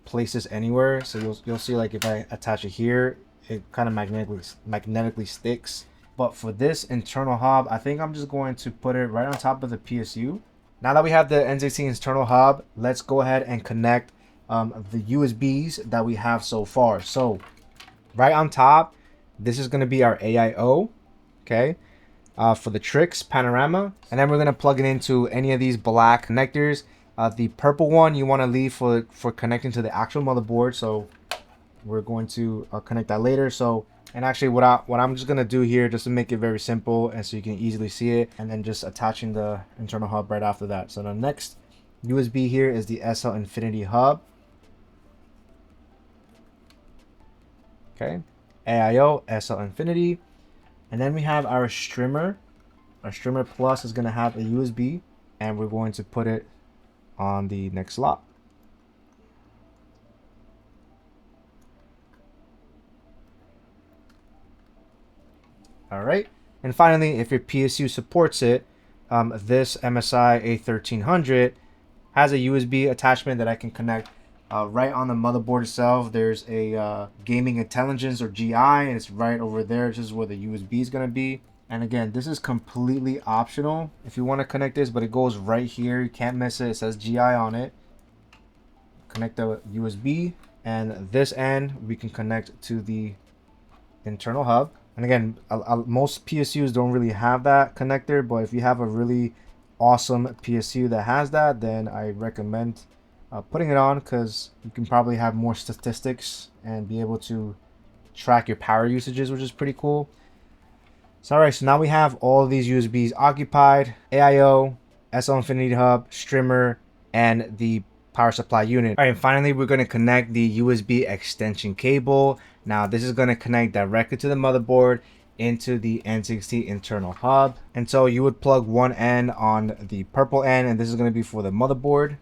place this anywhere. So you'll see, like if I attach it here, it kind of magnetically sticks. But for this internal hub, I think I'm just going to put it right on top of the PSU. Now that we have the N60 internal hub, let's go ahead and connect the USBs that we have so far. So right on top, this is going to be our AIO, okay, for the TRYX Panorama. And then we're going to plug it into any of these black connectors. The purple one you want to leave for connecting to the actual motherboard. So we're going to connect that later. So, and actually what I'm just going to do here, just to make it very simple and so you can easily see it, and then just attaching the internal hub right after that. So the next USB here is the SL Infinity hub. Okay, AIO SL Infinity. And then we have our Strimmer. Our Strimmer Plus is going to have a USB, and we're going to put it on the next slot. All right, and finally, if your PSU supports it, this MSI A1300 has a USB attachment that I can connect right on the motherboard itself. There's a gaming intelligence, or GI, and it's right over there. This is where the USB is going to be. And again, this is completely optional if you want to connect this, but it goes right here. You can't miss it. It says GI on it. Connect the USB, and this end we can connect to the internal hub. And again, most PSUs don't really have that connector, but if you have a really awesome PSU that has that, then I recommend putting it on, because you can probably have more statistics and be able to track your power usages, which is pretty cool. So alright, so now we have all of these USBs occupied: AIO, SL Infinity hub, Strimmer, and the power supply unit. All right, and finally we're going to connect the USB extension cable. Now this is going to connect directly to the motherboard into the N60 internal hub. And so you would plug one end on the purple end, and this is going to be for the motherboard.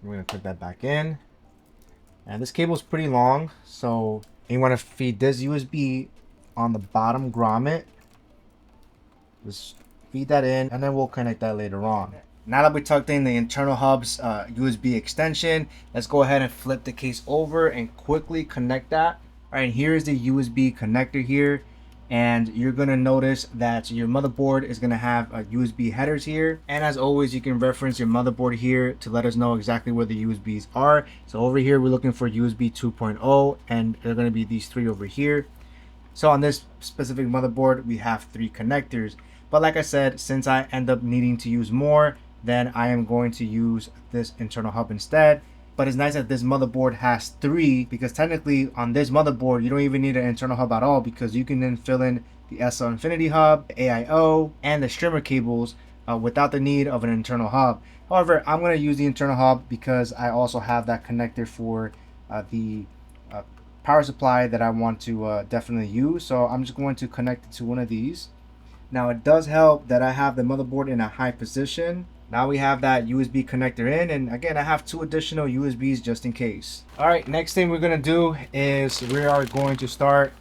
We're going to put that back in. And this cable is pretty long, so you want to feed this USB on the bottom grommet. Just feed that in, and then we'll connect that later on. Now that we tucked in the internal hub's USB extension, let's go ahead and flip the case over and quickly connect that. All right, here's the USB connector here, and you're gonna notice that your motherboard is gonna have USB headers here. And as always, you can reference your motherboard here to let us know exactly where the USBs are. So over here, we're looking for USB 2.0, and they're gonna be these three over here. So on this specific motherboard, we have 3 connectors. But like I said, since I end up needing to use more, then I am going to use this internal hub instead. But it's nice that this motherboard has 3, because technically on this motherboard, you don't even need an internal hub at all, because you can then fill in the SL Infinity hub, AIO, and the Strimmer cables without the need of an internal hub. However, I'm going to use the internal hub because I also have that connector for the power supply that I want to definitely use. So I'm just going to connect it to one of these. Now it does help that I have the motherboard in a high position. Now we have that USB connector in, and again I have 2 additional USBs just in case. All right, next thing we're gonna do is we are going to start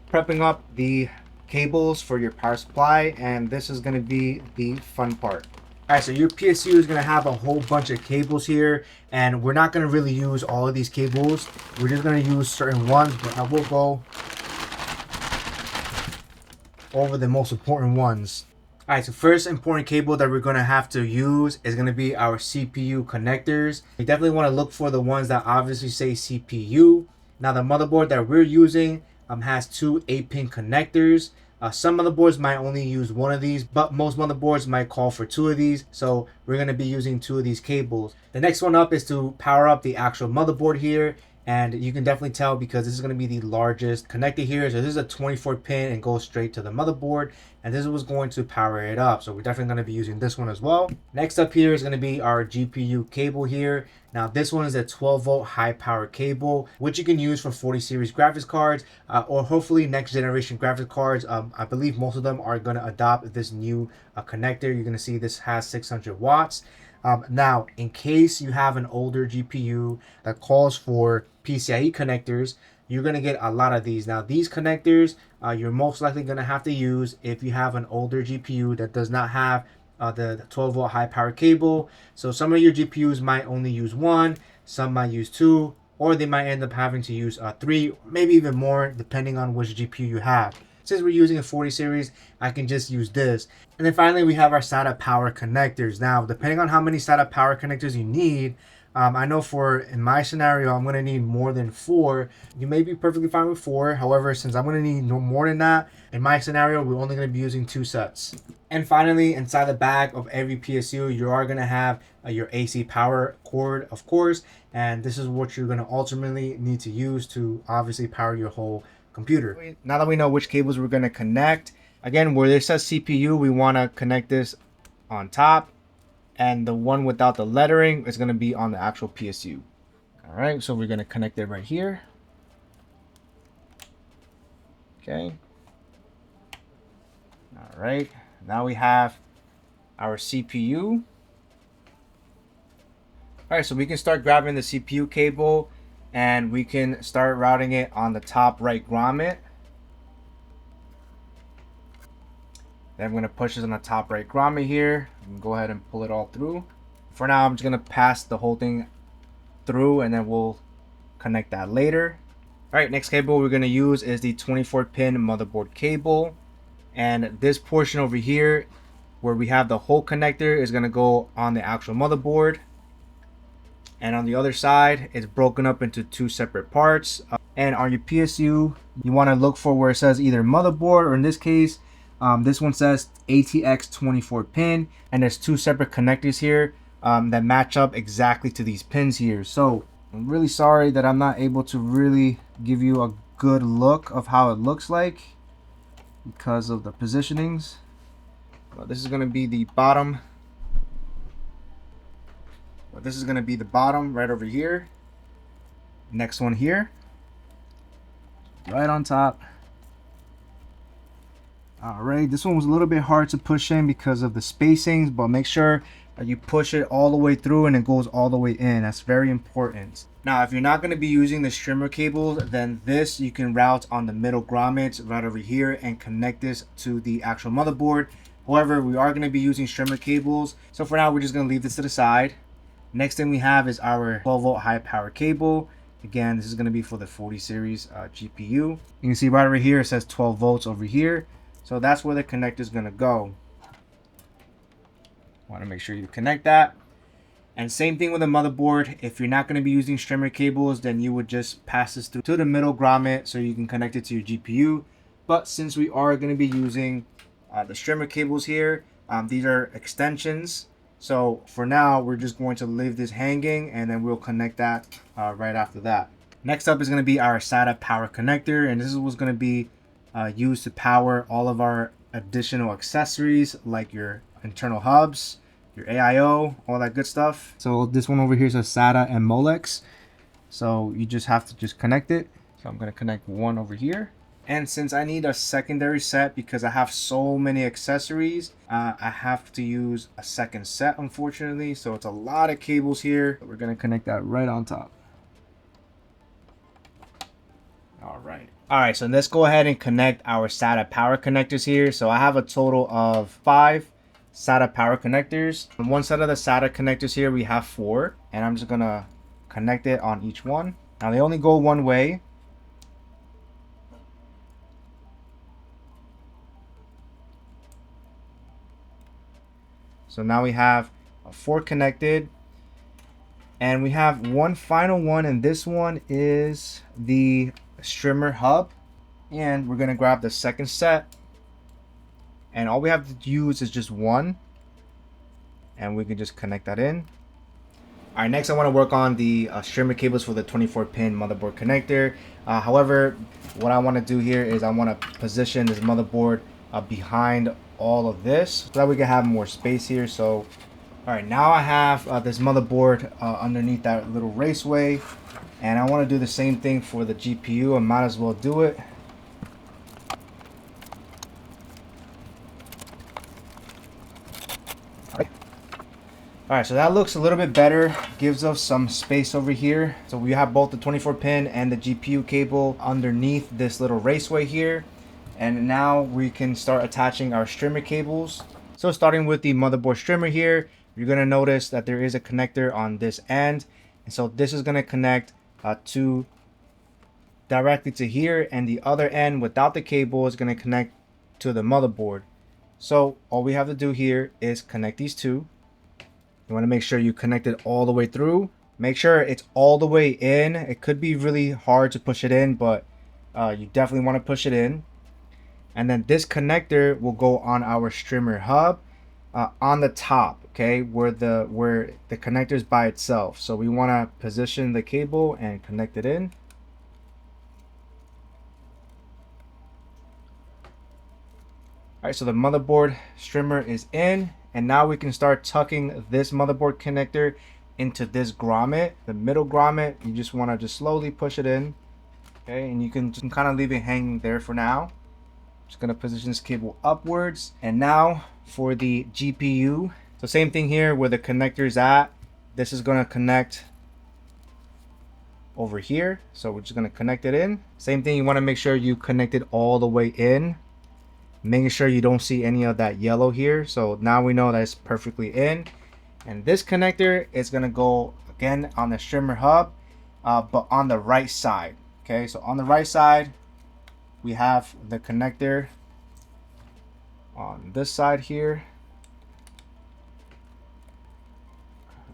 prepping up the cables for your power supply, and this is gonna be the fun part. All right, so your PSU is gonna have a whole bunch of cables here, and we're not gonna really use all of these cables. We're just gonna use certain ones, but I will go over the most important ones. All right, so first important cable that we're gonna have to use is gonna be our CPU connectors. You definitely wanna look for the ones that obviously say CPU. Now the motherboard that we're using has 2 8-pin connectors. Some motherboards might only use 1 of these, but most motherboards might call for 2 of these. So we're gonna be using 2 of these cables. The next one up is to power up the actual motherboard here. And you can definitely tell because this is going to be the largest connector here. So this is a 24 pin and goes straight to the motherboard. And this is what's going to power it up. So we're definitely going to be using this one as well. Next up here is going to be our GPU cable here. Now this one is a 12 volt high power cable, which you can use for 40 series graphics cards or hopefully next generation graphics cards. I believe most of them are going to adopt this new connector. You're going to see this has 600 watts. Now, in case you have an older GPU that calls for PCIe connectors, you're going to get a lot of these. Now, these connectors you're most likely going to have to use if you have an older GPU that does not have the 12 volt high power cable. So some of your GPUs might only use one, some might use two, or they might end up having to use three, maybe even more, depending on which GPU you have. Since we're using a 40 series, I can just use this. And then finally, we have our SATA power connectors. Now, depending on how many SATA power connectors you need, I know in my scenario, I'm going to need more than 4. You may be perfectly fine with 4. However, since I'm going to need no more than that, in my scenario, we're only going to be using 2 sets. And finally, inside the back of every PSU, you are going to have your AC power cord, of course. And this is what you're going to ultimately need to use to obviously power your whole computer. Now that we know which cables we're going to connect, again, where this says CPU, we want to connect this on top. And the one without the lettering is going to be on the actual PSU. All right, so we're going to connect it right here. Okay. All right, now we have our CPU. All right, so we can start grabbing the CPU cable and we can start routing it on the top right grommet. Then I'm going to push this on the top right grommet here. Go ahead and pull it all through. For now, I'm just going to pass the whole thing through and then we'll connect that later. All right, next cable we're going to use is the 24-pin motherboard cable. And this portion over here where we have the whole connector is going to go on the actual motherboard. And on the other side, it's broken up into 2 separate parts. And on your PSU, you want to look for where it says either motherboard, or in this case, this one says ATX 24 pin, and there's 2 separate connectors here that match up exactly to these pins here. So I'm really sorry that I'm not able to really give you a good look of how it looks like because of the positionings. But this is going to be the bottom. This is going to be the bottom right over here. Next one here, right on top. All right, this one was a little bit hard to push in because of the spacings, but make sure that you push it all the way through and it goes all the way in. That's very important. Now, if you're not going to be using the Strimmer cables, then this you can route on the middle grommets right over here and connect this to the actual motherboard. However, we are going to be using Strimmer cables, so for now we're just going to leave this to the side. Next thing we have is our 12 volt high power cable. Again, this is going to be for the 40 series GPU. You can see right over here it says 12 volts over here. So that's where the connector is going to go. Want to make sure you connect that. And same thing with the motherboard. If you're not going to be using Strimmer cables, then you would just pass this through to the middle grommet so you can connect it to your GPU. But since we are going to be using the Strimmer cables here, these are extensions. So for now, we're just going to leave this hanging and then we'll connect that right after that. Next up is going to be our SATA power connector, and this is what's going to be used to power all of our additional accessories like your internal hubs, your AIO, all that good stuff. So this one over here says SATA and Molex. So you just have to just connect it. So I'm going to connect one over here. And since I need a secondary set because I have so many accessories, I have to use a second set, unfortunately. So it's a lot of cables here. We're going to connect that right on top. All right. All right, so let's go ahead and connect our SATA power connectors here. So I have a total of 5 SATA power connectors. On one side of the SATA connectors here, we have 4. And I'm just going to connect it on each one. Now, they only go one way. So now we have 4 connected, and we have one final one, and this one is the Strimmer hub. And we're going to grab the second set, and all we have to use is just one, and we can just connect that in. All right, next I want to work on the Strimmer cables for the 24-pin motherboard connector. However, what I want to do here is I want to position this motherboard behind all of this so that we can have more space here. So all right, now I have this motherboard underneath that little raceway, and I want to do the same thing for the GPU. I might as well do it. All right. All right, so that looks a little bit better. Gives us some space over here. So we have both the 24 pin and the GPU cable underneath this little raceway here. And now we can start attaching our strimmer cables. So starting with the motherboard strimmer here, you're gonna notice that there is a connector on this end. And so this is gonna connect to directly to here, and the other end without the cable is gonna connect to the motherboard. So all we have to do here is connect these two. You want to make sure you connect it all the way through. Make sure it's all the way in. It could be really hard to push it in, but you definitely want to push it in. And then this connector will go on our strimmer hub on the top, okay, where the connector is by itself. So we want to position the cable and connect it in. All right, so the motherboard strimmer is in. And now we can start tucking this motherboard connector into this grommet, the middle grommet. You just want to just slowly push it in, okay? And you can just kind of leave it hanging there for now. Just gonna position this cable upwards. And now for the GPU, so same thing here where the connector is at. This is gonna connect over here. So we're just gonna connect it in. Same thing, you want to make sure you connect it all the way in, making sure you don't see any of that yellow here. So now we know that it's perfectly in. And this connector is going to go again on the strimmer hub, but on the right side. Okay, so on the right side we have the connector on this side here.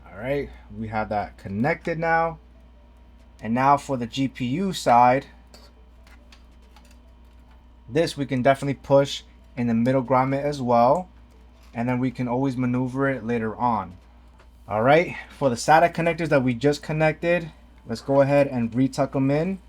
All right, we have that connected now. And now for the GPU side, this we can definitely push in the middle grommet as well, and then we can always maneuver it later on. All right, for the SATA connectors that we just connected, let's go ahead and retuck them in.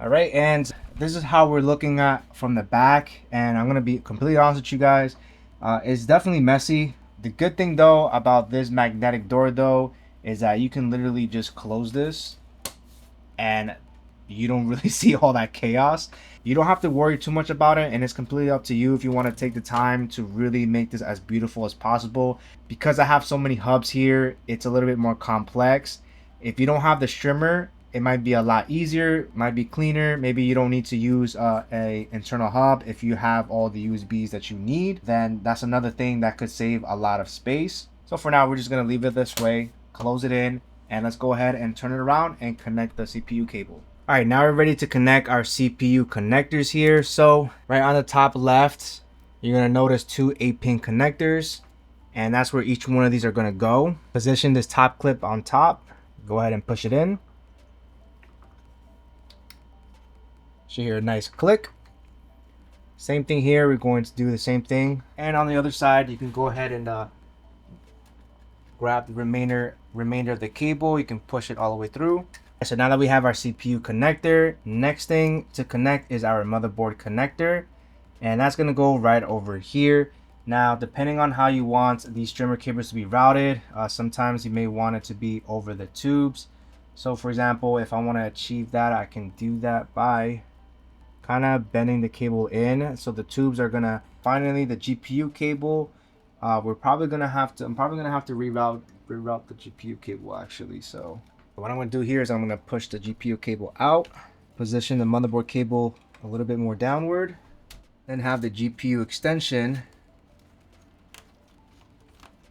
All right, and this is how we're looking at from the back, and I'm gonna be completely honest with you guys, it's definitely messy. The good thing though about this magnetic door though is that you can literally just close this and you don't really see all that chaos. You don't have to worry too much about it, and it's completely up to you if you want to take the time to really make this as beautiful as possible. Because I have so many hubs here, it's a little bit more complex. If you don't have the strimmer, it might be a lot easier, might be cleaner. Maybe you don't need to use a internal hub. If you have all the USBs that you need, then that's another thing that could save a lot of space. So for now, we're just gonna leave it this way, close it in, and let's go ahead and turn it around and connect the CPU cable. All right, now we're ready to connect our CPU connectors here. So right on the top left, you're gonna notice two 8-pin connectors, and that's where each one of these are gonna go. Position this top clip on top, go ahead and push it in. Should hear a nice click. Same thing here, we're going to do the same thing. And on the other side, you can go ahead and grab the remainder of the cable. You can push it all the way through. So now that we have our CPU connector, next thing to connect is our motherboard connector, and that's going to go right over here. Now depending on how you want these strimmer cables to be routed, sometimes you may want it to be over the tubes. So for example, if I want to achieve that, I can do that by kind of bending the cable in. So the tubes are going to, finally the GPU cable, I'm probably going to have to reroute the GPU cable actually. So what I'm going to do here is I'm going to push the GPU cable out, position the motherboard cable a little bit more downward, then have the GPU extension,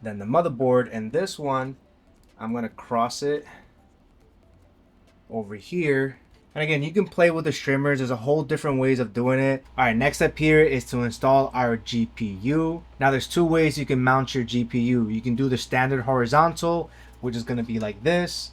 then the motherboard, and this one I'm going to cross it over here. And again, you can play with the strimmers. There's a whole different ways of doing it. All right, next up here is to install our GPU. Now there's two ways you can mount your GPU. You can do the standard horizontal, which is going to be like this,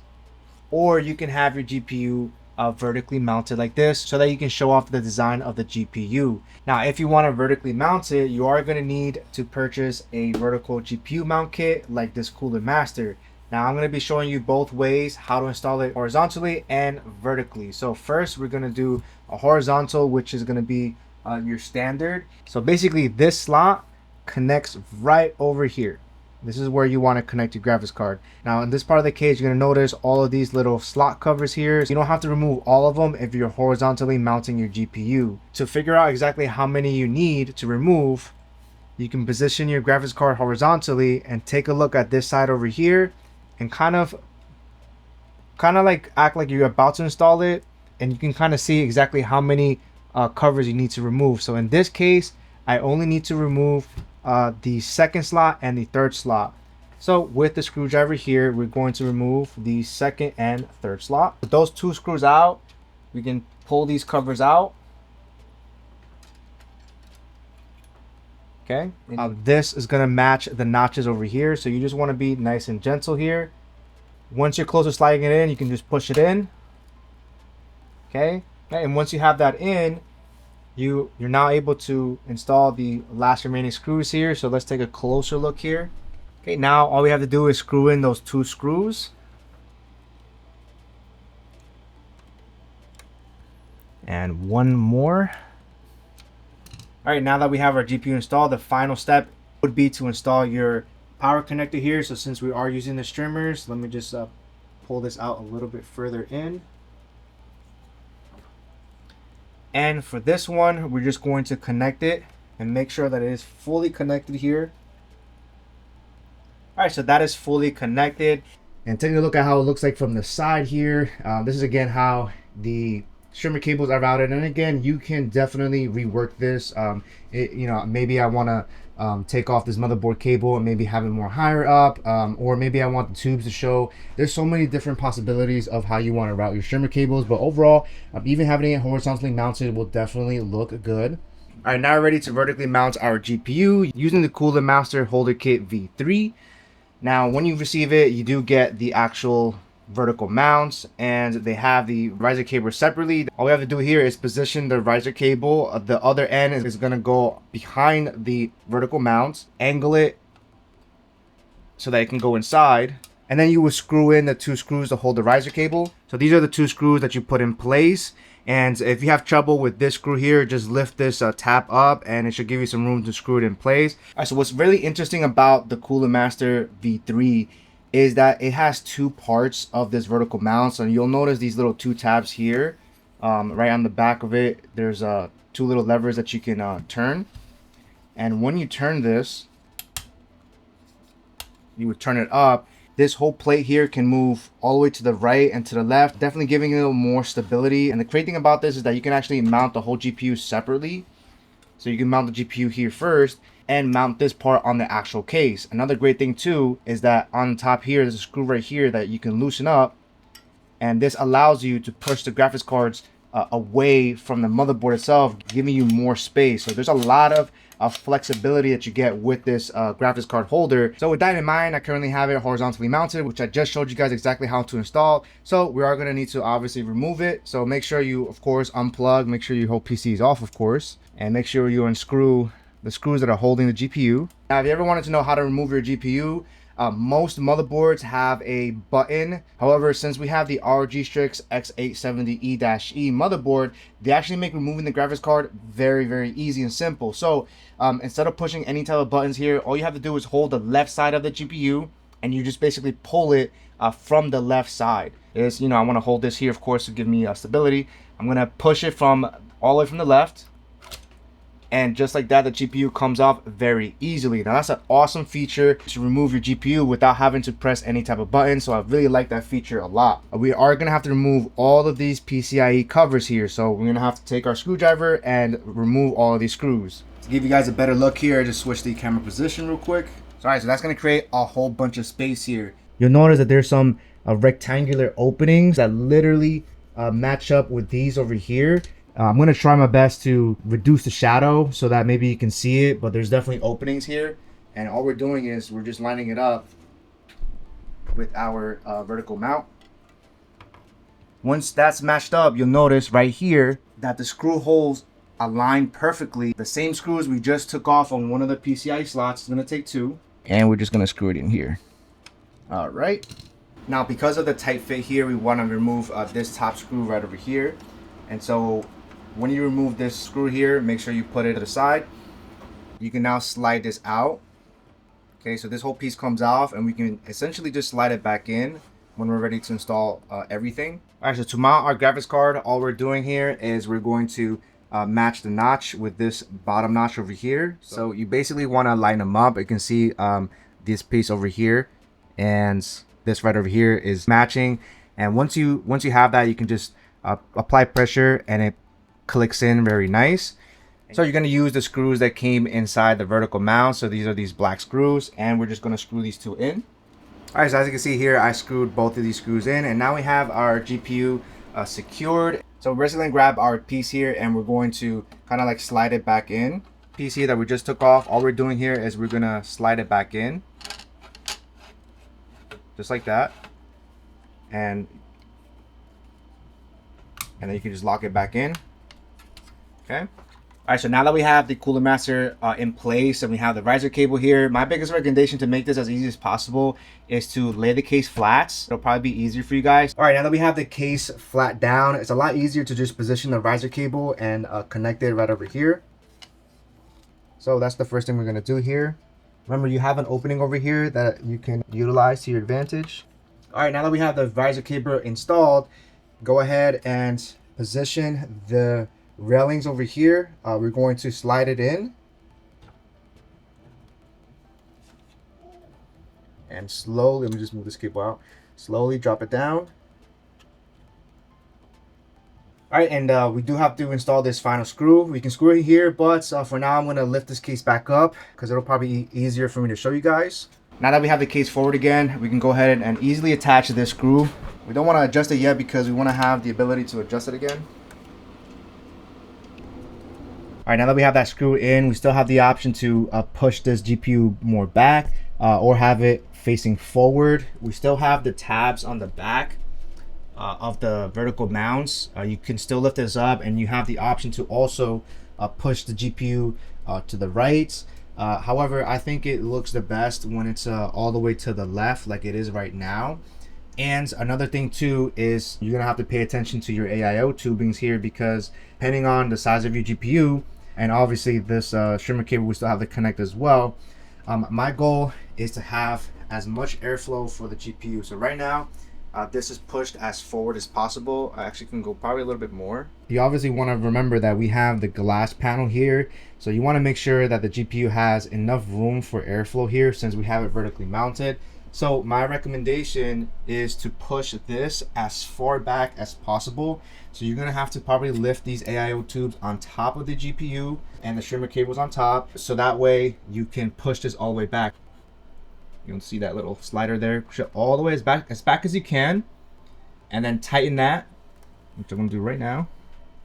or you can have your GPU vertically mounted like this so that you can show off the design of the GPU. Now, if you want to vertically mount it, you are going to need to purchase a vertical GPU mount kit like this Cooler Master. Now, I'm going to be showing you both ways how to install it horizontally and vertically. So first, we're going to do a horizontal, which is going to be your standard. So basically, this slot connects right over here. This is where you want to connect your graphics card. Now in this part of the case, you're going to notice all of these little slot covers here. You don't have to remove all of them if you're horizontally mounting your GPU. To figure out exactly how many you need to remove, you can position your graphics card horizontally and take a look at this side over here and kind of like act like you're about to install it, and you can kind of see exactly how many covers you need to remove. So in this case, I only need to remove the second slot and the third slot. So with the screwdriver here, we're going to remove the second and third slot. With those two screws out, we can pull these covers out. Okay, this is going to match the notches over here, so you just want to be nice and gentle here. Once you're close to sliding it in, you can just push it in. Okay, and once you have that in, you're now able to install the last remaining screws here. So let's take a closer look here. Okay, now all we have to do is screw in those two screws. And one more. All right, now that we have our GPU installed, the final step would be to install your power connector here. So since we are using the Strimmers, let me just pull this out a little bit further in. And for this one, we're just going to connect it and make sure that it is fully connected here. All right, so that is fully connected. And taking a look at how it looks like from the side here, this is again how the Strimmer cables are routed. And again, you can definitely rework this. Maybe I want to take off this motherboard cable and maybe have it more higher up, or maybe I want the tubes to show. There's so many different possibilities of how you want to route your Strimmer cables, but overall, even having it horizontally mounted will definitely look good. All right, now we're ready to vertically mount our GPU using the Cooler Master Holder Kit V3. Now, when you receive it, you do get the actual vertical mounts, and they have the riser cable separately. All we have to do here is position the riser cable. The other end is going to go behind the vertical mounts, angle it so that it can go inside, and then you will screw in the two screws to hold the riser cable. So these are the two screws that you put in place, and if you have trouble with this screw here, just lift this tab up and it should give you some room to screw it in place. All right, so what's really interesting about the Cooler Master V3 is that it has two parts of this vertical mount. So you'll notice these little two tabs here, right on the back of it. There's two little levers that you can turn, and when you turn this, you would turn it up. This whole plate here can move all the way to the right and to the left, definitely giving it a little more stability. And the great thing about this is that you can actually mount the whole GPU separately. So you can mount the GPU here first and mount this part on the actual case. Another great thing too is that on top here, there's a screw right here that you can loosen up, and this allows you to push the graphics cards away from the motherboard itself, giving you more space. So there's a lot of flexibility that you get with this graphics card holder. So with that in mind, I currently have it horizontally mounted, which I just showed you guys exactly how to install. So we are going to need to obviously remove it. So make sure you, of course, unplug, make sure your whole PC is off, of course, and make sure you unscrew the screws that are holding the GPU. Now, if you ever wanted to know how to remove your GPU, most motherboards have a button. However, since we have the ROG Strix X870E-E motherboard, they actually make removing the graphics card very, very easy and simple. So instead of pushing any type of buttons here, all you have to do is hold the left side of the GPU, and you just basically pull it from the left side. I want to hold this here, of course, to give me stability. I'm going to push it from all the way from the left, and just like that, the GPU comes off very easily. Now that's an awesome feature to remove your GPU without having to press any type of button. So I really like that feature a lot. We are gonna have to remove all of these PCIe covers here. So we're gonna have to take our screwdriver and remove all of these screws. To give you guys a better look here, I just switch the camera position real quick. All right, so that's gonna create a whole bunch of space here. You'll notice that there's some rectangular openings that literally match up with these over here. I'm going to try my best to reduce the shadow so that maybe you can see it, but there's definitely openings here. And all we're doing is we're just lining it up with our vertical mount. Once that's matched up, you'll notice right here that the screw holes align perfectly. The same screws we just took off on one of the PCIe slots. It's going to take two. And we're just going to screw it in here. All right. Now, because of the tight fit here, we want to remove this top screw right over here. And so when you remove this screw here, make sure you put it to the side. You can now slide this out. Okay, so this whole piece comes off, and we can essentially just slide it back in when we're ready to install everything. All right, so to mount our graphics card, all we're doing here is we're going to match the notch with this bottom notch over here. So you basically want to line them up. You can see this piece over here and this right over here is matching. And once you have that, you can just apply pressure and it clicks in very nice. So you're going to use the screws that came inside the vertical mount. So these are these black screws, and we're just going to screw these two in. All right, so as you can see here, I screwed both of these screws in, and now we have our GPU secured. So we're basically going to grab our piece here, and we're going to kind of like slide it back in. Piece here that we just took off, all we're doing here is we're going to slide it back in. Just like that. And then you can just lock it back in. Okay. All right, so now that we have the Cooler Master in place and we have the riser cable here, my biggest recommendation to make this as easy as possible is to lay the case flat. It'll probably be easier for you guys. All right, now that we have the case flat down, it's a lot easier to just position the riser cable and connect it right over here. So that's the first thing we're gonna do here. Remember, you have an opening over here that you can utilize to your advantage. All right, now that we have the riser cable installed, go ahead and position the railings over here. We're going to slide it in and slowly, let me just move this cable out, slowly drop it down. All right, and we do have to install this final screw. We can screw it here, but for now I'm going to lift this case back up because it'll probably be easier for me to show you guys. Now that we have the case forward again, we can go ahead and easily attach this screw. We don't want to adjust it yet because we want to have the ability to adjust it again. All right, now that we have that screw in, we still have the option to push this GPU more back or have it facing forward. We still have the tabs on the back of the vertical mounts. You can still lift this up, and you have the option to also push the GPU to the right. However, I think it looks the best when it's all the way to the left like it is right now. And another thing too is you're gonna have to pay attention to your AIO tubings here, because depending on the size of your GPU, and obviously this Strimmer cable we still have to connect as well. My goal is to have as much airflow for the GPU. So right now, this is pushed as forward as possible. I actually can go probably a little bit more. You obviously want to remember that we have the glass panel here. So you want to make sure that the GPU has enough room for airflow here since we have it vertically mounted. So my recommendation is to push this as far back as possible. So you're gonna have to probably lift these AIO tubes on top of the GPU and the Strimmer cables on top. So that way you can push this all the way back. You can see that little slider there. Push it all the way as back as you can. And then tighten that, which I'm gonna do right now.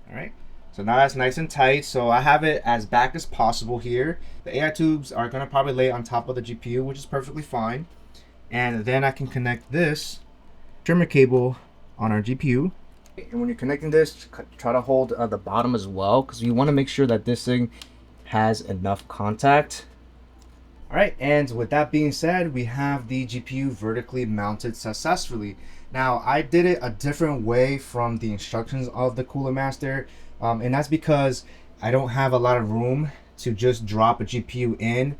All right. So now that's nice and tight. So I have it as back as possible here. The AI tubes are gonna probably lay on top of the GPU, which is perfectly fine. And then I can connect this Strimmer cable on our GPU. And when you're connecting this, try to hold the bottom as well, because you want to make sure that this thing has enough contact. All right, and with that being said, we have the GPU vertically mounted successfully. Now, I did it a different way from the instructions of the Cooler Master, and that's because I don't have a lot of room to just drop a GPU in.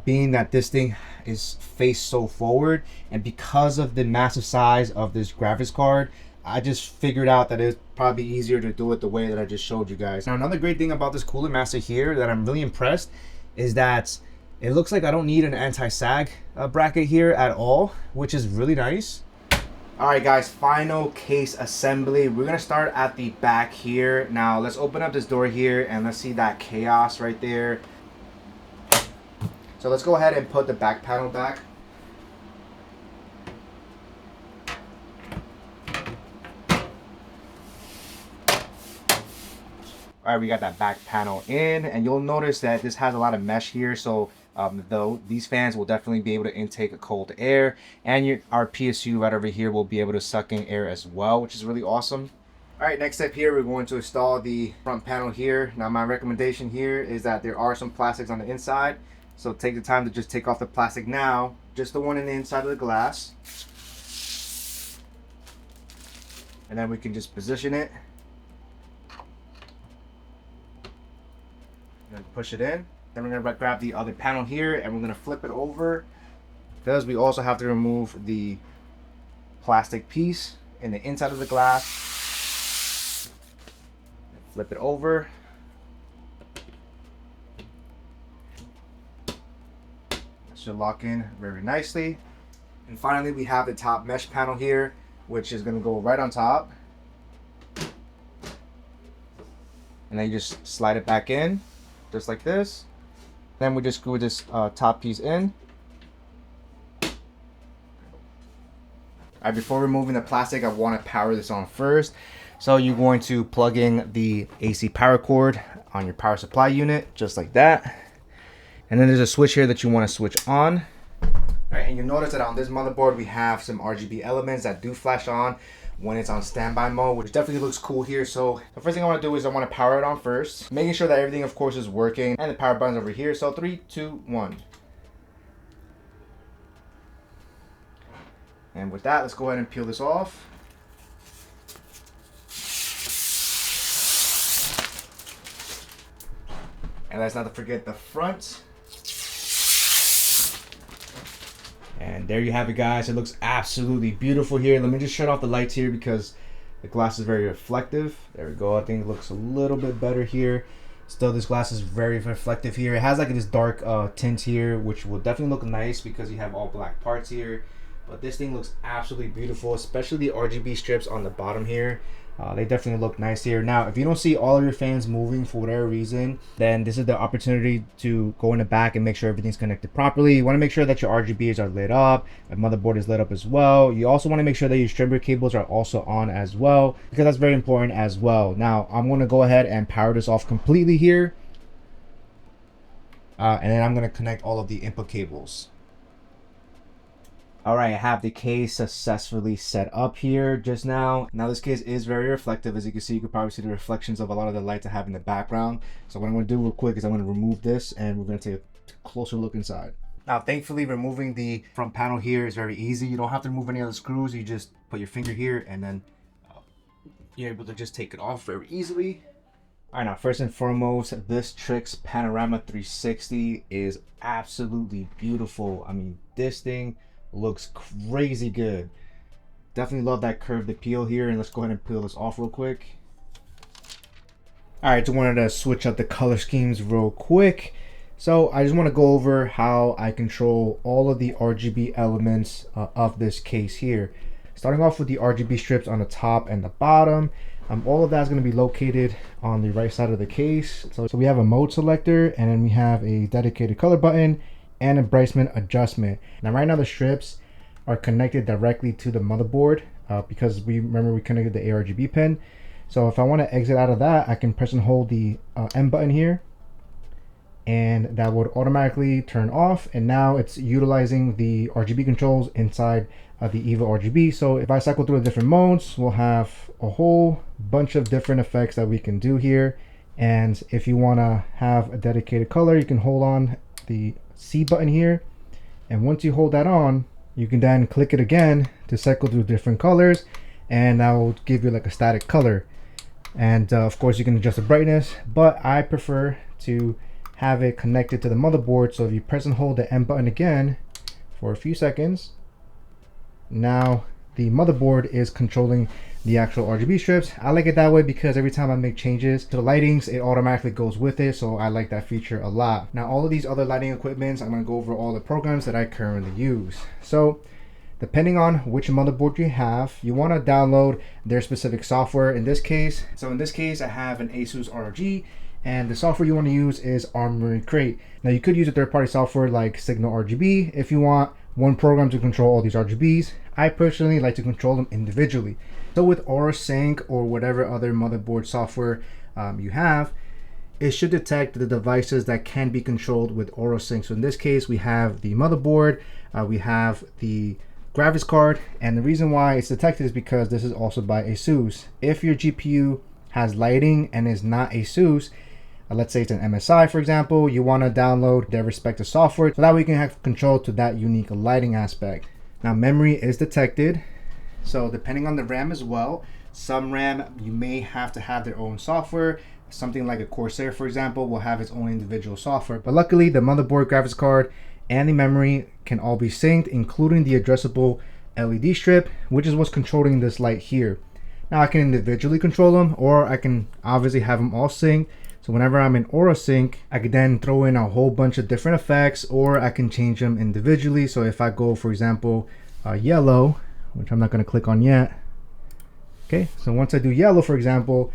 Being that this thing is faced so forward, and because of the massive size of this graphics card, I just figured out that it's probably easier to do it the way that I just showed you guys. Now, another great thing about this Cooler Master here that I'm really impressed is that it looks like I don't need an anti-sag bracket here at all, which is really nice. All right, guys, final case assembly. We're gonna start at the back here. Now, let's open up this door here and let's see that chaos right there. So let's go ahead and put the back panel back. All right, we got that back panel in, and you'll notice that this has a lot of mesh here. So though these fans will definitely be able to intake a cold air, and our PSU right over here will be able to suck in air as well, which is really awesome. All right, next step here, we're going to install the front panel here. Now, my recommendation here is that there are some plastics on the inside. So take the time to just take off the plastic now, just the one in the inside of the glass. And then we can just position it. And push it in. Then we're gonna grab the other panel here and we're gonna flip it over, because we also have to remove the plastic piece in the inside of the glass. Flip it over. should lock in very nicely. And finally, we have the top mesh panel here, which is going to go right on top. And then you just slide it back in, just like this. Then we just screw this top piece in. Alright, before removing the plastic, I want to power this on first. So you're going to plug in the AC power cord on your power supply unit, just like that. And then there's a switch here that you want to switch on. Alright, and you'll notice that on this motherboard, we have some RGB elements that do flash on when it's on standby mode, which definitely looks cool here. So the first thing I want to do is I want to power it on first, making sure that everything, of course, is working. And the power button's over here. So 3, 2, 1. And with that, let's go ahead and peel this off. And let's not forget the front. And there you have it, guys. It looks absolutely beautiful here. Let me just shut off the lights here because the glass is very reflective. There we go. I think it looks a little bit better here. Still, this glass is very reflective here. It has like this dark tint here, which will definitely look nice because you have all black parts here. But this thing looks absolutely beautiful, especially the RGB strips on the bottom here. They definitely look nice here. Now, if you don't see all of your fans moving for whatever reason, then this is the opportunity to go in the back and make sure everything's connected properly. You want to make sure that your RGBs are lit up, the motherboard is lit up as well. You also want to make sure that your Strimmer cables are also on as well, because that's very important as well. Now, I'm going to go ahead and power this off completely here. And then I'm going to connect all of the input cables. Alright, I have the case successfully set up here just now. Now this case is very reflective. As you can see, you can probably see the reflections of a lot of the lights I have in the background. So what I'm going to do real quick is I'm going to remove this and we're going to take a closer look inside. Now thankfully, removing the front panel here is very easy. You don't have to remove any of the screws. You just put your finger here and then you're able to just take it off very easily. Alright, now first and foremost, this TRYX Panorama 360 is absolutely beautiful. I mean, this thing looks crazy good. Definitely love that curved appeal here. And let's go ahead and peel this off real quick. Alright, just wanted to switch up the color schemes real quick. So I just want to go over how I control all of the RGB elements of this case here. Starting off with the RGB strips on the top and the bottom. All of that is going to be located on the right side of the case. So we have a mode selector, and then we have a dedicated color button and a brightness adjustment. Now right now the strips are connected directly to the motherboard because we connected the ARGB pin. So if I want to exit out of that, I can press and hold the M button here, and that would automatically turn off. And now it's utilizing the RGB controls inside the EVO RGB. So if I cycle through the different modes, we'll have a whole bunch of different effects that we can do here. And if you want to have a dedicated color, you can hold on the C button here, and once you hold that on, you can then click it again to cycle through different colors, and that will give you like a static color. And of course you can adjust the brightness, but I prefer to have it connected to the motherboard. So if you press and hold the M button again for a few seconds, now the motherboard is controlling the actual RGB strips. I like it that way because every time I make changes to the lightings, it automatically goes with it. So I like that feature a lot. Now all of these other lighting equipments, I'm going to go over all the programs that I currently use. So depending on which motherboard you have, you want to download their specific software. In this case, I have an ASUS ROG, and the software you want to use is Armory Crate. Now you could use a third-party software like Signal RGB if you want one program to control all these RGBs. I personally like to control them individually. So with AuraSync or whatever other motherboard software you have, it should detect the devices that can be controlled with AuraSync. So in this case, we have the motherboard, we have the graphics card, and the reason why it's detected is because this is also by ASUS. If your GPU has lighting and is not ASUS, let's say it's an MSI for example, you want to download their respective software so that we can have control to that unique lighting aspect. Now memory is detected, so depending on the RAM as well, some RAM you may have to have their own software. Something like a Corsair for example will have its own individual software, but luckily the motherboard, graphics card, and the memory can all be synced, including the addressable LED strip, which is what's controlling this light here. Now I can individually control them, or I can obviously have them all synced So whenever I'm in AuraSync, I could then throw in a whole bunch of different effects, or I can change them individually. So if I go, for example, yellow, which I'm not going to click on yet. Okay, so once I do yellow, for example,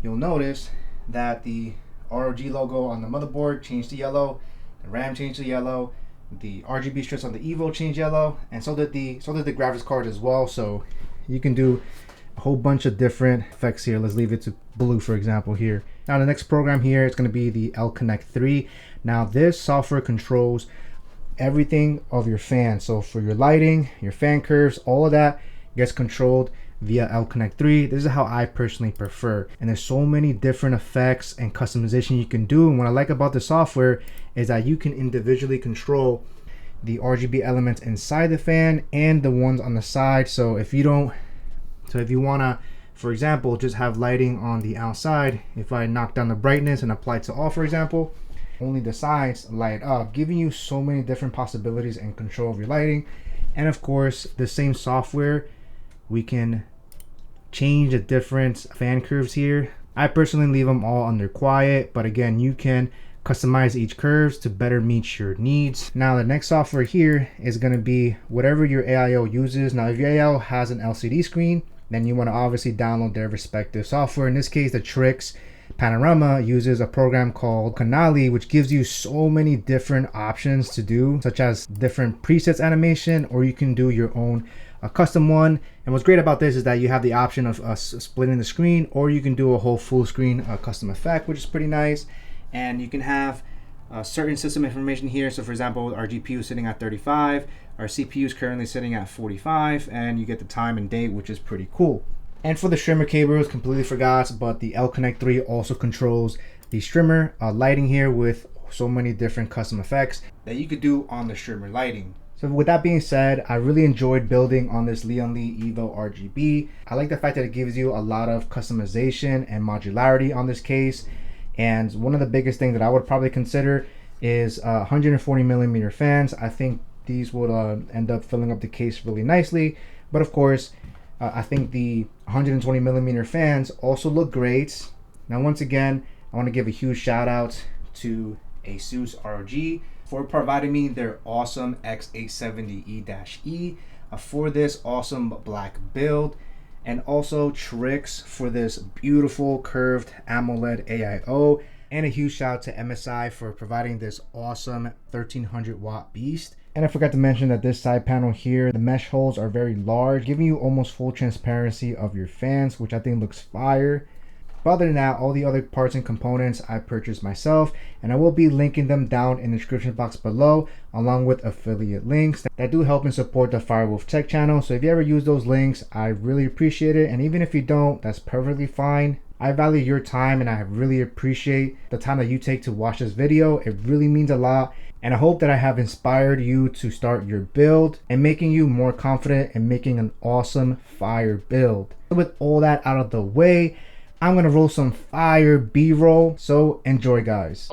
you'll notice that the ROG logo on the motherboard changed to yellow, the RAM changed to yellow, the RGB strips on the EVO changed yellow, and so did the graphics card as well. So you can do a whole bunch of different effects here. Let's leave it to blue, for example, here. Now the next program here is going to be the L-Connect 3. Now this software controls everything of your fan. So for your lighting, your fan curves, all of that gets controlled via L-Connect 3. This is how I personally prefer, and there's so many different effects and customization you can do. And what I like about the software is that you can individually control the RGB elements inside the fan and the ones on the side. So if you want to, for example, just have lighting on the outside, if I knock down the brightness and apply to all, for example, only the sides light up, giving you so many different possibilities and control of your lighting. And of course, the same software, we can change the different fan curves here. I personally leave them all under quiet, but again, you can customize each curves to better meet your needs. Now the next software here is going to be whatever your AIO uses. Now if your AIO has an LCD screen, then you want to obviously download their respective software. In this case, the TRYX Panorama uses a program called Canali, which gives you so many different options to do, such as different presets animation, or you can do your own custom one. And what's great about this is that you have the option of splitting the screen, or you can do a whole full screen custom effect, which is pretty nice. And you can have certain system information here. So for example, our GPU is sitting at 35, our CPU is currently sitting at 45, and you get the time and date, which is pretty cool. And for the Strimmer cables, completely forgot, but the L-Connect 3 also controls the Strimmer lighting here with so many different custom effects that you could do on the Strimmer lighting. So with that being said, I really enjoyed building on this Lian EVO RGB. I like the fact that it gives you a lot of customization and modularity on this case. And one of the biggest things that I would probably consider is 140 millimeter fans. I think these would end up filling up the case really nicely. But of course, I think the 120 millimeter fans also look great. Now, once again, I want to give a huge shout out to ASUS ROG for providing me their awesome X870E-E for this awesome black build, and also TRYX for this beautiful curved AMOLED AIO, and a huge shout out to MSI for providing this awesome 1300 watt beast. And I forgot to mention that this side panel here, the mesh holes are very large, giving you almost full transparency of your fans, which I think looks fire. But other than that, all the other parts and components I purchased myself, and I will be linking them down in the description box below, along with affiliate links that do help and support the Firewolf Tech channel. So if you ever use those links, I really appreciate it. And even if you don't, that's perfectly fine. I value your time, and I really appreciate the time that you take to watch this video. It really means a lot. And I hope that I have inspired you to start your build and making you more confident in making an awesome fire build. With all that out of the way, I'm gonna roll some fire B-roll, so enjoy, guys.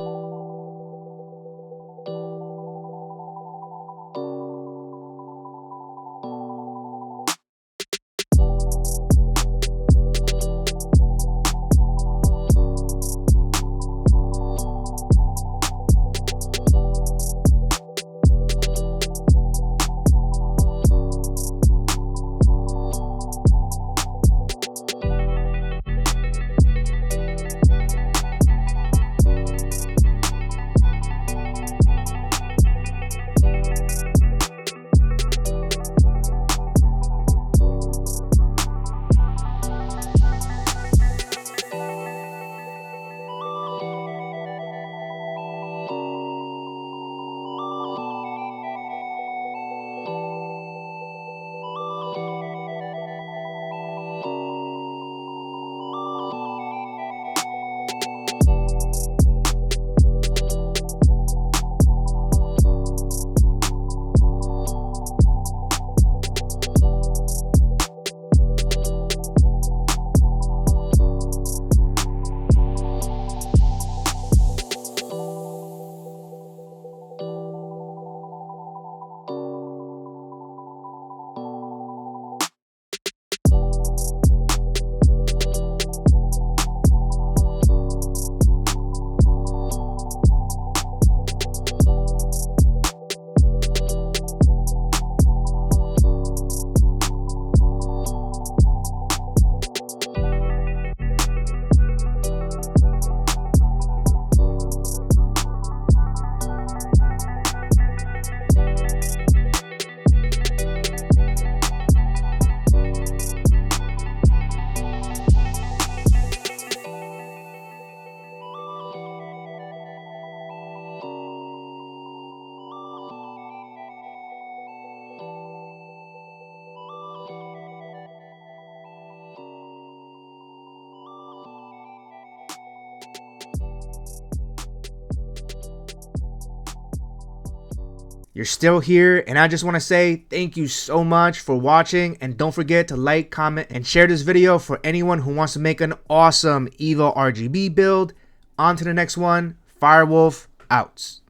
You're still here, and I just want to say thank you so much for watching, and don't forget to like, comment, and share this video for anyone who wants to make an awesome EVO RGB build. On to the next one. Firewolf out.